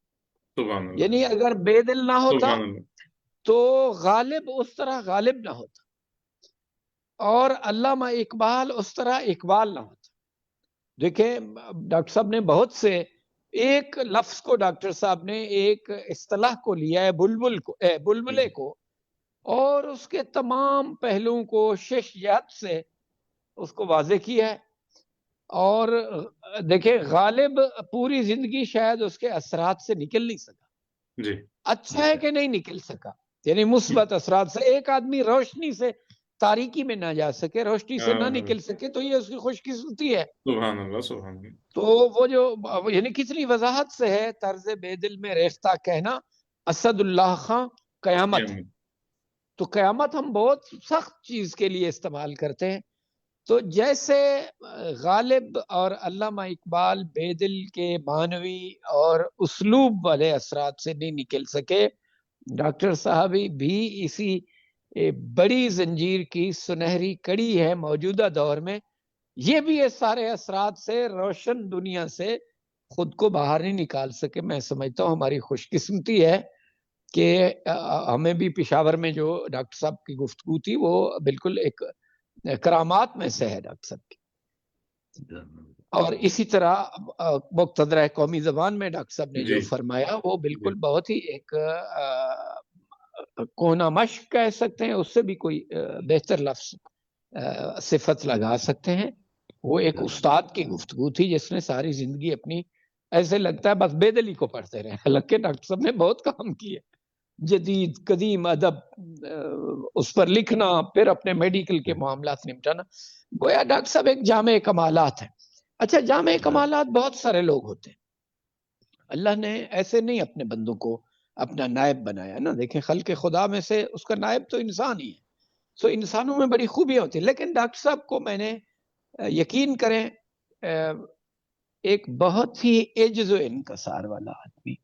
سبحان اللہ. یعنی اگر بے دل نہ ہوتا سبحان اللہ. تو غالب اس طرح غالب نہ ہوتا، اور علامہ اقبال اس طرح اقبال نہ ہوتا. دیکھیں ڈاکٹر صاحب نے بہت سے، ایک لفظ کو ڈاکٹر صاحب نے ایک اصطلاح کو لیا ہے، بلبل کو، بلبلے کو، اور اس کے تمام پہلوؤں کو شش جہت سے اس کو واضح کیا ہے. اور دیکھیں غالب پوری زندگی شاید اس کے اثرات سے نکل نہیں سکا. جی. اچھا ہے کہ نہیں نکل سکا، یعنی مثبت اثرات سے. ایک آدمی روشنی سے تاریکی میں نہ جا سکے، روشنی سے نہ نکل سکے، تو یہ اس کی خوش قسمتی ہے. سبحان اللہ. سبحان اللہ. تو وہ جو یعنی کتنی وضاحت سے ہے طرز بے دل میں ریختہ کہنا اسد اللہ خان قیامت. تو قیامت ہم بہت سخت چیز کے لیے استعمال کرتے ہیں. تو جیسے غالب اور علامہ اقبال بے دل کے معنوی اور اسلوب والے اثرات سے نہیں نکل سکے، ڈاکٹر صاحب بھی اسی بڑی زنجیر کی سنہری کڑی ہے موجودہ دور میں. یہ بھی اس سارے اثرات سے، روشن دنیا سے خود کو باہر نہیں نکال سکے. میں سمجھتا ہوں ہماری خوش قسمتی ہے کہ ہمیں بھی پشاور میں جو ڈاکٹر صاحب کی گفتگو تھی وہ بالکل ایک کرامات میں سے ہے ڈاکٹر صاحب کی. اور اسی طرح مقتدرہ قومی زبان میں ڈاکٹر صاحب نے جو فرمایا وہ بالکل بہت ہی ایک کونا مشق کہہ سکتے ہیں، اس سے بھی کوئی بہتر لفظ صفت لگا سکتے ہیں. وہ ایک استاد کی گفتگو تھی جس نے ساری زندگی اپنی، ایسے لگتا ہے بس بے دلی کو پڑھتے رہے، حالانکہ ڈاکٹر صاحب نے بہت کام کیے. جدید قدیم ادب اس پر لکھنا، پھر اپنے میڈیکل کے معاملات نمٹانا. گویا ڈاکٹر صاحب ایک جامع کمالات ہیں. اچھا، جامع کمالات بہت سارے لوگ ہوتے ہیں، اللہ نے ایسے نہیں اپنے بندوں کو اپنا نائب بنایا نا. دیکھیں خلق خدا میں سے اس کا نائب تو انسان ہی ہے. سو انسانوں میں بڑی خوبیاں ہوتی ہیں. لیکن ڈاکٹر صاحب کو میں نے، یقین کریں، ایک بہت ہی عجز و انکسار والا آدمی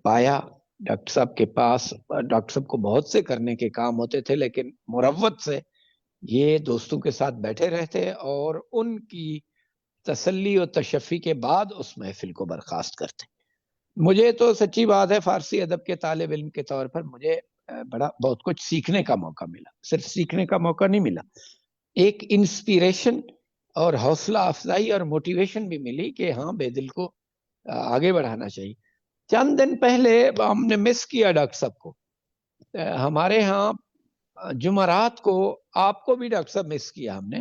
پایا. ڈاکٹر صاحب کے پاس، ڈاکٹر صاحب کو بہت سے کرنے کے کام ہوتے تھے، لیکن مروت سے یہ دوستوں کے ساتھ بیٹھے رہتے اور ان کی تسلی و تشفی کے بعد اس محفل کو برخاست کرتے. مجھے تو سچی بات ہے فارسی ادب کے طالب علم کے طور پر مجھے بہت کچھ سیکھنے کا موقع ملا. صرف سیکھنے کا موقع نہیں ملا، ایک انسپیریشن اور حوصلہ افزائی اور موٹیویشن بھی ملی کہ ہاں بے دل کو آگے بڑھانا چاہیے. چند دن پہلے ہم نے مس کیا ڈاکٹر صاحب کو. ہمارے ہاں جمعرات کو، آپ کو بھی ڈاکٹر صاحب مس کیا ہم نے،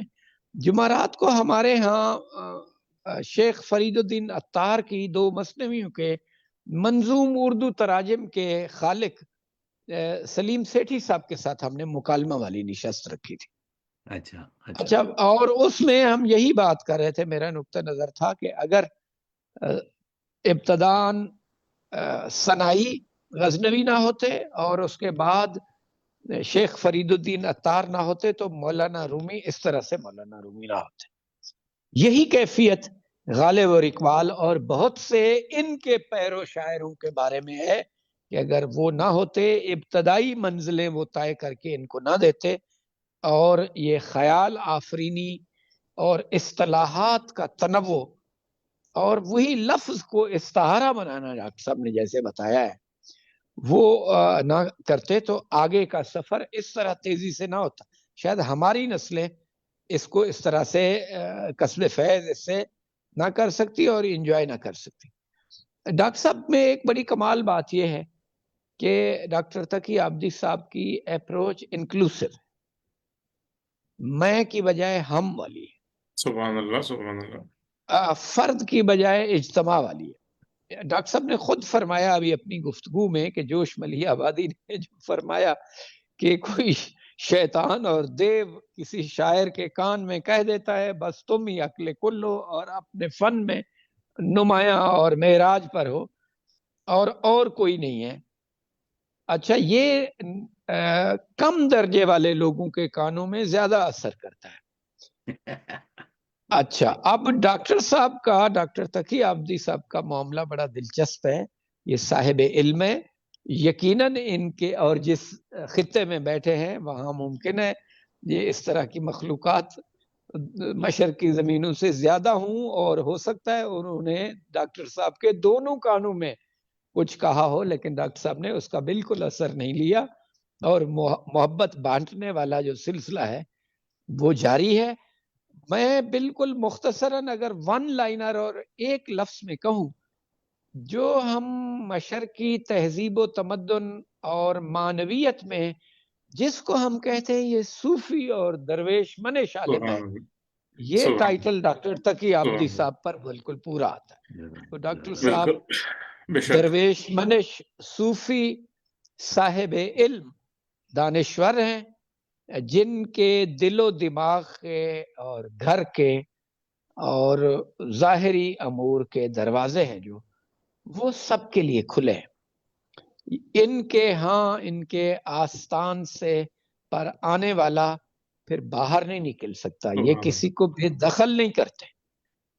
جمعرات کو ہمارے ہاں شیخ فرید الدین عطار کی 2 مثنویوں کے منظوم اردو تراجم کے خالق سلیم سیٹھی صاحب کے ساتھ ہم نے مکالمہ والی نشست رکھی تھی. اچھا، اور اس میں ہم یہی بات کر رہے تھے، میرا نقطہ نظر تھا کہ اگر ابتدان ثنائی غزنوی نہ ہوتے اور اس کے بعد شیخ فرید الدین عطار نہ ہوتے تو مولانا رومی اس طرح سے مولانا رومی نہ ہوتے. یہی کیفیت غالب اور اقبال اور بہت سے ان کے پیرو شاعروں کے بارے میں ہے کہ اگر وہ نہ ہوتے، ابتدائی منزلیں وہ طے کر کے ان کو نہ دیتے، اور یہ خیال آفرینی اور اصطلاحات کا تنوع اور وہی لفظ کو استعارہ بنانا ڈاکٹر صاحب نے جیسے بتایا ہے وہ نہ کرتے تو آگے کا سفر اس طرح تیزی سے نہ ہوتا. شاید ہماری نسلیں اس کو اس طرح سے کسب فیض اس سے نہ کر سکتی اور انجوائے نہ کر سکتی. ڈاکٹر صاحب میں ایک بڑی کمال بات یہ ہے کہ ڈاکٹر تقی عابدی صاحب کی اپروچ انکلوسیو، میں کی بجائے ہم والی ہے، سبحان اللہ سبحان اللہ، فرد کی بجائے اجتماع والی ہے. ڈاکٹر صاحب نے خود فرمایا ابھی اپنی گفتگو میں کہ جوش ملیح آبادی نے جو فرمایا کہ کوئی شیطان اور دیو کسی شاعر کے کان میں کہہ دیتا ہے بس تم ہی عقل کل ہو اور اپنے فن میں نمایاں اور معراج پر ہو اور کوئی نہیں ہے. اچھا، یہ کم درجے والے لوگوں کے کانوں میں زیادہ اثر کرتا ہے. اچھا، اب ڈاکٹر صاحب کا، ڈاکٹر تقی عابدی صاحب کا معاملہ بڑا دلچسپ ہے. یہ صاحب علم ہے، یقیناً ان کے اور جس خطے میں بیٹھے ہیں وہاں ممکن ہے یہ اس طرح کی مخلوقات مشرقی زمینوں سے زیادہ ہوں، اور ہو سکتا ہے انہوں نے ڈاکٹر صاحب کے دونوں کانوں میں کچھ کہا ہو، لیکن ڈاکٹر صاحب نے اس کا بالکل اثر نہیں لیا اور محبت بانٹنے والا جو سلسلہ ہے وہ جاری ہے. میں بالکل مختصراً اگر ون لائنر اور ایک لفظ میں کہوں، جو ہم مشرقی تہذیب و تمدن اور معنویت میں جس کو ہم کہتے ہیں یہ صوفی اور درویش من شالب ہے، یہ ٹائٹل ڈاکٹر تقی عابدی صاحب پر بالکل پورا آتا ہے. تو ڈاکٹر صاحب درویش منش، صوفی، صاحب علم، دانشور ہیں، جن کے دل و دماغ کے اور گھر کے اور ظاہری امور کے دروازے ہیں جو وہ سب کے لیے کھلے ہیں. ان کے ہاں ان کے آستان سے پر آنے والا پھر باہر نہیں نکل سکتا. یہ کسی کو بے دخل نہیں کرتے.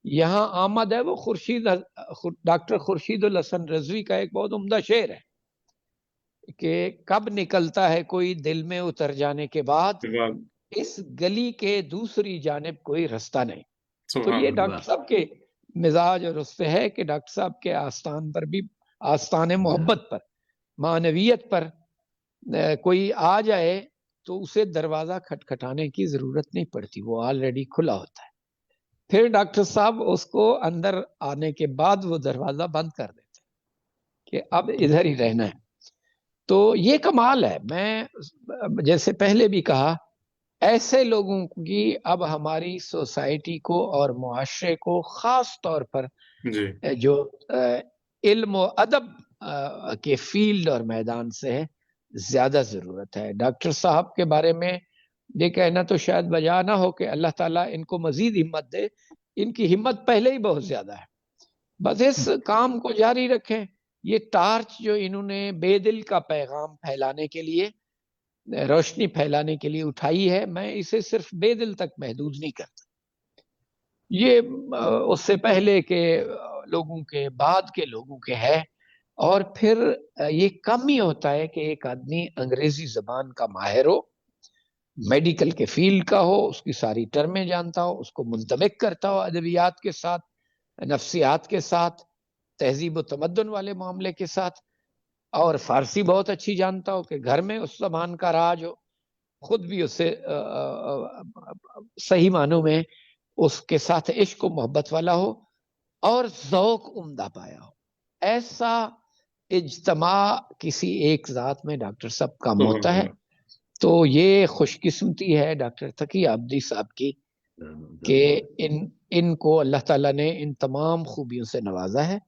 یہاں آمد ہے وہ ڈاکٹر خورشید الحسن رضوی کا ایک بہت عمدہ شعر ہے کہ کب نکلتا ہے کوئی دل میں اتر جانے کے بعد، اس گلی کے دوسری جانب کوئی رستہ نہیں. تو یہ ڈاکٹر صاحب کے مزاج اور اس پہ ہے کہ ڈاکٹر صاحب کے آستان پر بھی، آستان محبت پر، معنویت پر کوئی آ جائے تو اسے دروازہ کھٹکھٹانے کی ضرورت نہیں پڑتی، وہ آلریڈی کھلا ہوتا ہے. پھر ڈاکٹر صاحب اس کو اندر آنے کے بعد وہ دروازہ بند کر دیتے کہ اب ادھر ہی رہنا ہے. تو یہ کمال ہے. میں جیسے پہلے بھی کہا، ایسے لوگوں کی اب ہماری سوسائٹی کو اور معاشرے کو خاص طور پر جو علم و ادب کے فیلڈ اور میدان سے ہے زیادہ ضرورت ہے. ڈاکٹر صاحب کے بارے میں یہ کہنا تو شاید بجا نہ ہو کہ اللہ تعالیٰ ان کو مزید ہمت دے. ان کی ہمت پہلے ہی بہت زیادہ ہے، بس اس کام کو جاری رکھیں. یہ ٹارچ جو انہوں نے بے دل کا پیغام پھیلانے کے لیے، روشنی پھیلانے کے لیے اٹھائی ہے، میں اسے صرف بے دل تک محدود نہیں کرتا. یہ اس سے پہلے کے لوگوں کے، بعد کے لوگوں کے ہے. اور پھر یہ کم ہی ہوتا ہے کہ ایک آدمی انگریزی زبان کا ماہر ہو، میڈیکل کے فیلڈ کا ہو، اس کی ساری ٹرمیں جانتا ہو، اس کو منطبق کرتا ہو ادبیات کے ساتھ، نفسیات کے ساتھ، تہذیب و تمدن والے معاملے کے ساتھ، اور فارسی بہت اچھی جانتا ہو کہ گھر میں اس زبان کا راج ہو، خود بھی اس سے صحیح معنوں میں اس کے ساتھ عشق و محبت والا ہو، اور ذوق عمدہ پایا ہو. ایسا اجتماع کسی ایک ذات میں ڈاکٹر صاحب کام ہوتا ہے. تو یہ خوش قسمتی ہے ڈاکٹر تقی عابدی صاحب کی کہ ان کو اللہ تعالیٰ نے ان تمام خوبیوں سے نوازا ہے.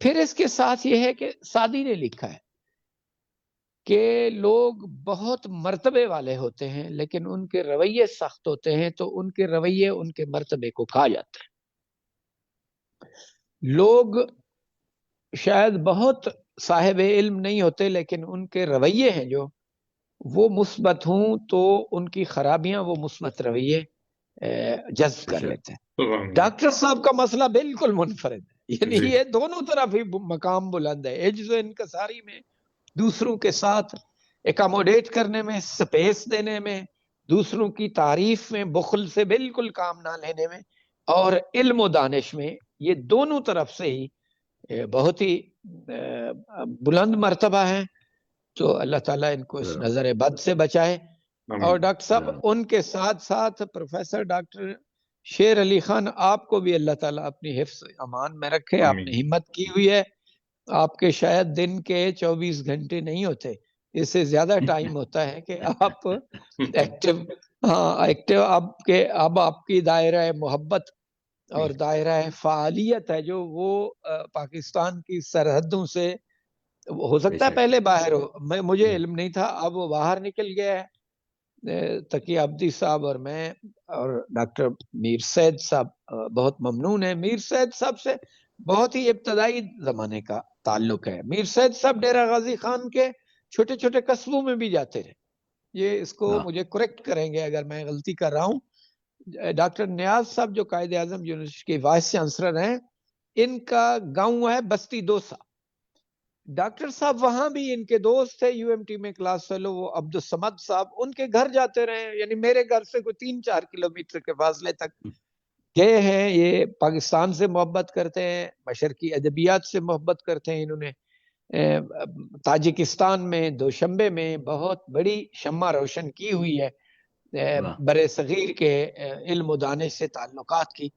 پھر اس کے ساتھ یہ ہے کہ سعدی نے لکھا ہے کہ لوگ بہت مرتبے والے ہوتے ہیں لیکن ان کے رویے سخت ہوتے ہیں، تو ان کے رویے ان کے مرتبے کو کھا جاتے ہیں. لوگ شاید بہت صاحب علم نہیں ہوتے لیکن ان کے رویے ہیں جو وہ مثبت ہوں تو ان کی خرابیاں وہ مثبت رویے جذب کر لیتے ہیں. ڈاکٹر صاحب کا مسئلہ بالکل منفرد ہے، یعنی یہ دونوں طرف ہی مقام بلند ہے. عجز و انکساری میں، دوسروں کے ساتھ ایکاموڈیٹ کرنے میں، سپیس دینے میں، دوسروں کی تعریف میں، بخل سے بالکل کام نہ لینے میں، اور علم و دانش میں، یہ دونوں طرف سے ہی بہت ہی بلند مرتبہ ہیں. تو اللہ تعالیٰ ان کو اس نظر بد سے بچائے. اور ڈاکٹر صاحب ان کے ساتھ ساتھ پروفیسر ڈاکٹر شیر علی خان، آپ کو بھی اللہ تعالیٰ اپنی حفظ امان میں رکھے. آپ نے ہمت کی ہوئی ہے. آپ کے شاید دن کے 24 گھنٹے نہیں ہوتے، اس سے زیادہ ٹائم ہوتا ہے کہ آپ ایکٹیو اب آپ کی دائرہ محبت اور دائرہ فعالیت ہے جو وہ پاکستان کی سرحدوں سے ہو سکتا ہے پہلے باہر ہو، مجھے علم نہیں تھا، اب وہ باہر نکل گیا ہے. تقی عبدی صاحب اور میں اور ڈاکٹر میر سید صاحب بہت ممنون ہیں. میر سید صاحب سے بہت ہی ابتدائی زمانے کا تعلق ہے. میر سید صاحب ڈیرہ غازی خان کے چھوٹے چھوٹے قصبوں میں بھی جاتے رہے. یہ اس کو مجھے کریکٹ کریں گے اگر میں غلطی کر رہا ہوں. ڈاکٹر نیاز صاحب جو قائد اعظم یونیورسٹی کے وائس چانسلر ہیں، ان کا گاؤں ہے بستی دوسا. ڈاکٹر صاحب وہاں بھی ان کے دوست تھے یو ایم ٹی میں کلاس فیلو، وہ عبدالصمد صاحب، ان کے گھر جاتے رہے. یعنی میرے گھر سے کوئی 3-4 کلومیٹر کے فاصلے تک گئے ہیں. یہ پاکستان سے محبت کرتے ہیں، مشرقی ادبیات سے محبت کرتے ہیں. انہوں نے تاجکستان میں دوشنبے میں بہت بڑی شمع روشن کی ہوئی ہے برِ صغیر کے علم و دانش سے تعلقات کی.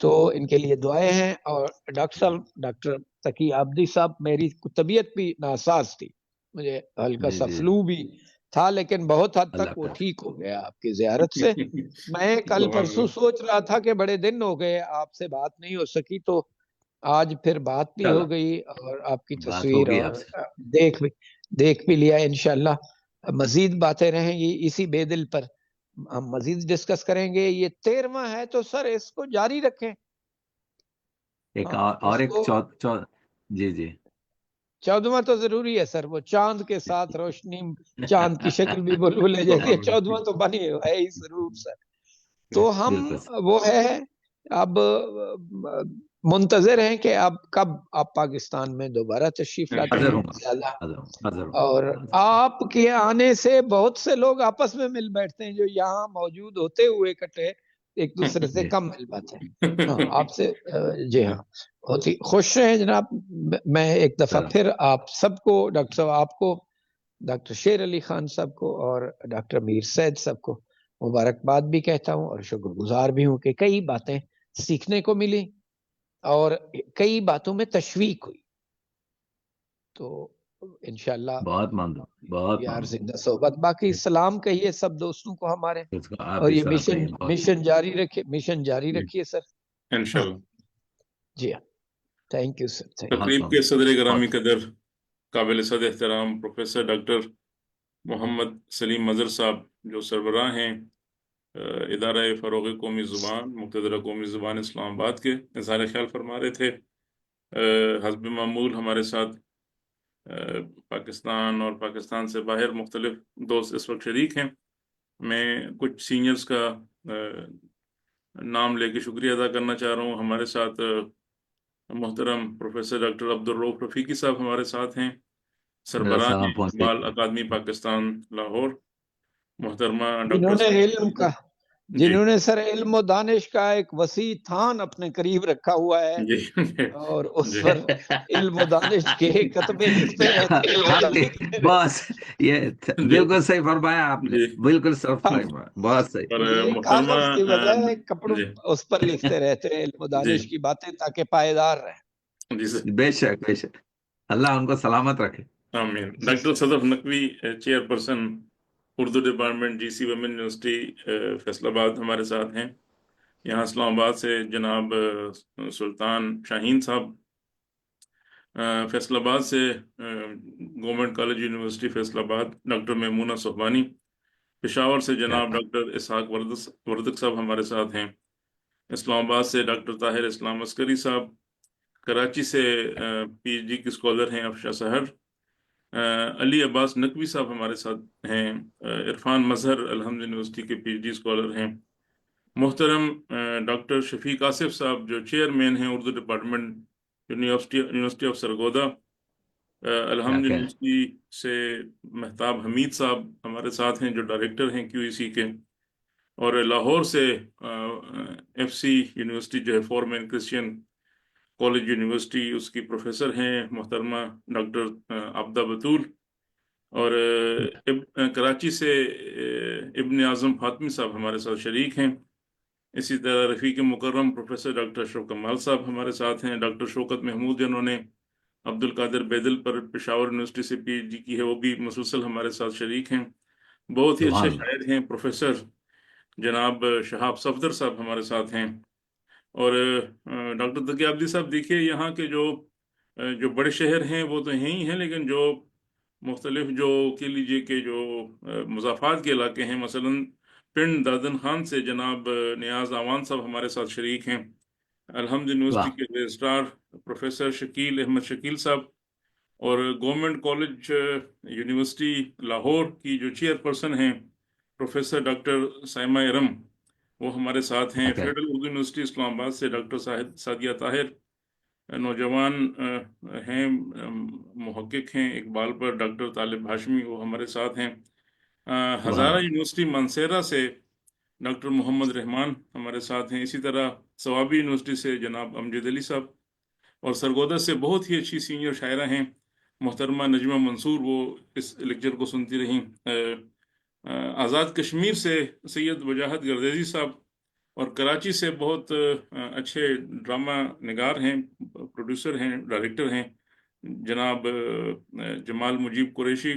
تو ان کے لیے دعائیں ہیں. اور ڈاکٹر صاحب، ڈاکٹر تقی عابدی صاحب، میری طبیعت بھی ناساز تھی، مجھے ہلکا سا فلو بھی تھا، لیکن بہت حد تک وہ ٹھیک ہو گیا آپ کی زیارت سے. میں کل پرسوں سوچ رہا تھا کہ بڑے دن ہو گئے آپ سے بات نہیں ہو سکی، تو آج پھر بات بھی ہو گئی اور آپ کی تصویر اور دیکھ بھی لیا. انشاءاللہ مزید باتیں رہیں گی اسی بے دل پر، ہم مزید ڈسکس کریں گے. یہ 13واں ہے تو سر اس کو جاری رکھیں. ایک اور ایک جی 14واں تو ضروری ہے سر، وہ چاند کے ساتھ روشنی، چاند کی شکل بھی بلبلے جیسی. 14واں تو بنی ہے ہی ضرور سر. تو ہم وہ ہے اب منتظر ہیں کہ اب کب آپ پاکستان میں دوبارہ تشریف لاتے ہیں. اور آپ کے آنے سے بہت سے لوگ آپس میں مل بیٹھتے ہیں جو یہاں موجود ہوتے ہوئے اکٹھے ایک دوسرے سے کم مل پاتے ہیں. آپ سے جی ہاں بہت ہی خوش ہیں جناب. میں ایک دفعہ پھر آپ سب کو، ڈاکٹر صاحب آپ کو، ڈاکٹر شیر علی خان صاحب کو اور ڈاکٹر میر سید صاحب کو مبارکباد بھی کہتا ہوں اور شکر گزار بھی ہوں کہ کئی باتیں سیکھنے کو ملی اور کئی باتوں میں تشویق ہوئی. تو انشاءاللہ بہت ممنون یار زندہ صحبت. باقی سلام کہیے سب دوستوں کو ہمارے، اور یہ مشن جاری رکھیے سر انشاءاللہ. جی ہاں، تھینک یو سر. تقریب کے صدر گرامی قدر قابل صد احترام پروفیسر ڈاکٹر محمد سلیم مظہر صاحب، جو سربراہ ہیں ادارہ فروغ قومی زبان مقتدرہ قومی زبان اسلام آباد کے، اظہار خیال فرما رہے تھے. حسب معمول ہمارے ساتھ پاکستان اور پاکستان سے باہر مختلف دوست اس وقت شریک ہیں. میں کچھ سینئرز کا نام لے کے شکریہ ادا کرنا چاہ رہا ہوں. ہمارے ساتھ محترم پروفیسر ڈاکٹر عبدالرؤف رفیقی صاحب ہمارے ساتھ ہیں، سربراہ اقبال اکادمی پاکستان لاہور. محترمہ ڈاکٹر جنہوں نے سر علم و دانش کا ایک وسیع تھان اپنے قریب رکھا ہوا ہے اور اس پر علم و دانش کے کتبے لکھتے رہتے. بس یہ بالکل صحیح فرمایا آپ نے، بالکل صحیح، بہت صحیح. کاغذ کی بجائے کپڑوں اس پر لکھتے رہتے ہیں علم و دانش کی باتیں تاکہ پائیدار رہیں. بے شک بے شک، اللہ ان کو سلامت رکھے. آمین. Doctor Sadaf Naqvi, chairperson Urdu department G C Women University Faisalabad ہمارے ساتھ ہیں. یہاں اسلام آباد سے جناب سلطان شاہین صاحب، فیصل آباد سے گورنمنٹ کالج یونیورسٹی فیصل آباد ڈاکٹر میمونہ صحبانی، پشاور سے جناب ڈاکٹر اسحاق وردک صاحب ہمارے ساتھ ہیں. اسلام آباد سے ڈاکٹر طاہر اسلام عسکری صاحب، کراچی سے پی ایچ ڈی کی اسکالر ہیں افشا سحر. علی عباس نقوی صاحب ہمارے ساتھ ہیں. عرفان مظہر الحمد یونیورسٹی کے پی ایچ ڈی اسکالر ہیں. محترم ڈاکٹر شفیق آصف صاحب جو چیئرمین ہیں Urdu department university of Sargodha. الحمد یونیورسٹی سے مہتاب حمید صاحب ہمارے ساتھ ہیں جو ڈائریکٹر ہیں کیو ای سی کے. اور لاہور سے ایف سی یونیورسٹی جو ہے فورمین کرسچین کالج یونیورسٹی اس کی پروفیسر ہیں محترمہ ڈاکٹر عبدہ بطول. اور کراچی سے ابن اعظم فاطمی صاحب ہمارے ساتھ شریک ہیں. اسی طرح رفیق مکرم پروفیسر ڈاکٹر اشرف کمال صاحب ہمارے ساتھ ہیں. ڈاکٹر شوکت محمود جنہوں نے عبد القادر بیدل پر پشاور یونیورسٹی سے پی ایچ ڈی کی ہے وہ بھی مسلسل ہمارے ساتھ شریک ہیں. بہت ہی اچھے شاعر ہیں پروفیسر جناب شہاب صفدر صاحب ہمارے ساتھ ہیں. اور ڈاکٹر تقی عابدی صاحب دیکھیے یہاں کے جو بڑے شہر ہیں وہ تو ہیں ہی ہیں لیکن جو مختلف جو کہہ لیجیے کہ جو مضافات کے علاقے ہیں مثلا پنڈ دادن خان سے جناب نیاز آوان صاحب ہمارے ساتھ شریک ہیں. الحمد یونیورسٹی کے رجسٹرار پروفیسر شکیل احمد شکیل صاحب اور گورنمنٹ کالج یونیورسٹی لاہور کی جو چیئر پرسن ہیں پروفیسر ڈاکٹر سائمہ ارم وہ ہمارے ساتھ ہیں. فیڈرل اردو یونیورسٹی اسلام آباد سے ڈاکٹر سعدیہ طاہر نوجوان ہیں محقق ہیں اقبال پر ڈاکٹر طالب ہاشمی وہ ہمارے ساتھ ہیں. ہزارہ یونیورسٹی مانسیرہ سے ڈاکٹر محمد رحمان ہمارے ساتھ ہیں. اسی طرح ثوابی یونیورسٹی سے جناب امجد علی صاحب. اور سرگودا سے بہت ہی اچھی سینئر شاعرہ ہیں محترمہ نجمہ منصور وہ اس لیکچر کو سنتی رہیں. آزاد کشمیر سے سید وجاہت گردیزی صاحب. اور کراچی سے بہت اچھے ڈرامہ نگار ہیں پروڈیوسر ہیں ڈائریکٹر ہیں جناب جمال مجیب قریشی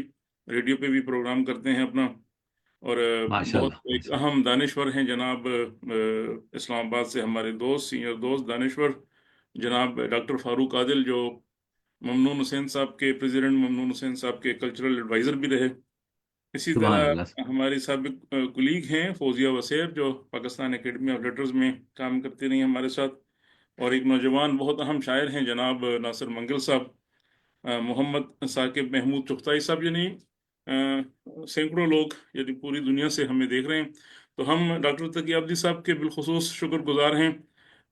ریڈیو پہ بھی پروگرام کرتے ہیں اپنا. اور بہت ایک اہم دانشور ہیں جناب اسلام آباد سے ہمارے دوست سینئر دوست دانشور جناب ڈاکٹر فاروق عادل جو ممنون حسین صاحب کے پریزیڈنٹ ممنون حسین صاحب کے کلچرل ایڈوائزر بھی رہے. اسی طرح ہماری سابق کلیگ ہیں فوزیہ وسیر جو پاکستان اکیڈمی آف لیٹرز میں کام کرتی رہی ہمارے ساتھ. اور ایک نوجوان بہت اہم شاعر ہیں جناب ناصر منگل صاحب. محمد ثاقب محمود چغتائی صاحب یعنی سینکڑوں لوگ یعنی پوری دنیا سے ہمیں دیکھ رہے ہیں. تو ہم ڈاکٹر تقی عابدی صاحب کے بالخصوص شکر گزار ہیں.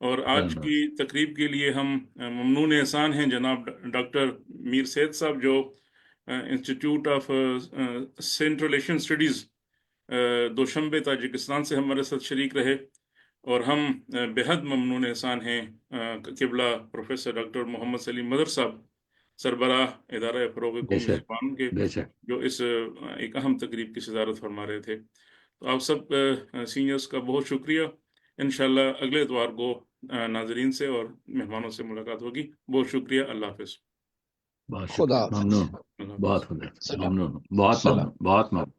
اور آج کی تقریب کے لیے ہم ممنون احسان ہیں جناب ڈاکٹر میر سید صاحب جو institute of central Asian studies دوشنبے Tajikistan سے ہمارے ساتھ شریک رہے. اور ہم بےحد ممنون احسان ہیں قبلہ پروفیسر ڈاکٹر محمد سلیم مدر صاحب سربراہ ادارہ فروغ قومی زبان کے جو اس ایک اہم تقریب کی صدارت فرما رہے تھے. تو آپ سب سینئرز کا بہت شکریہ. انشاءاللہ اگلے اتوار کو ناظرین سے اور مہمانوں سے ملاقات ہوگی. بہت شکریہ. اللہ حافظ. خدا ممنون. بہت ممنون. بہت ممنون.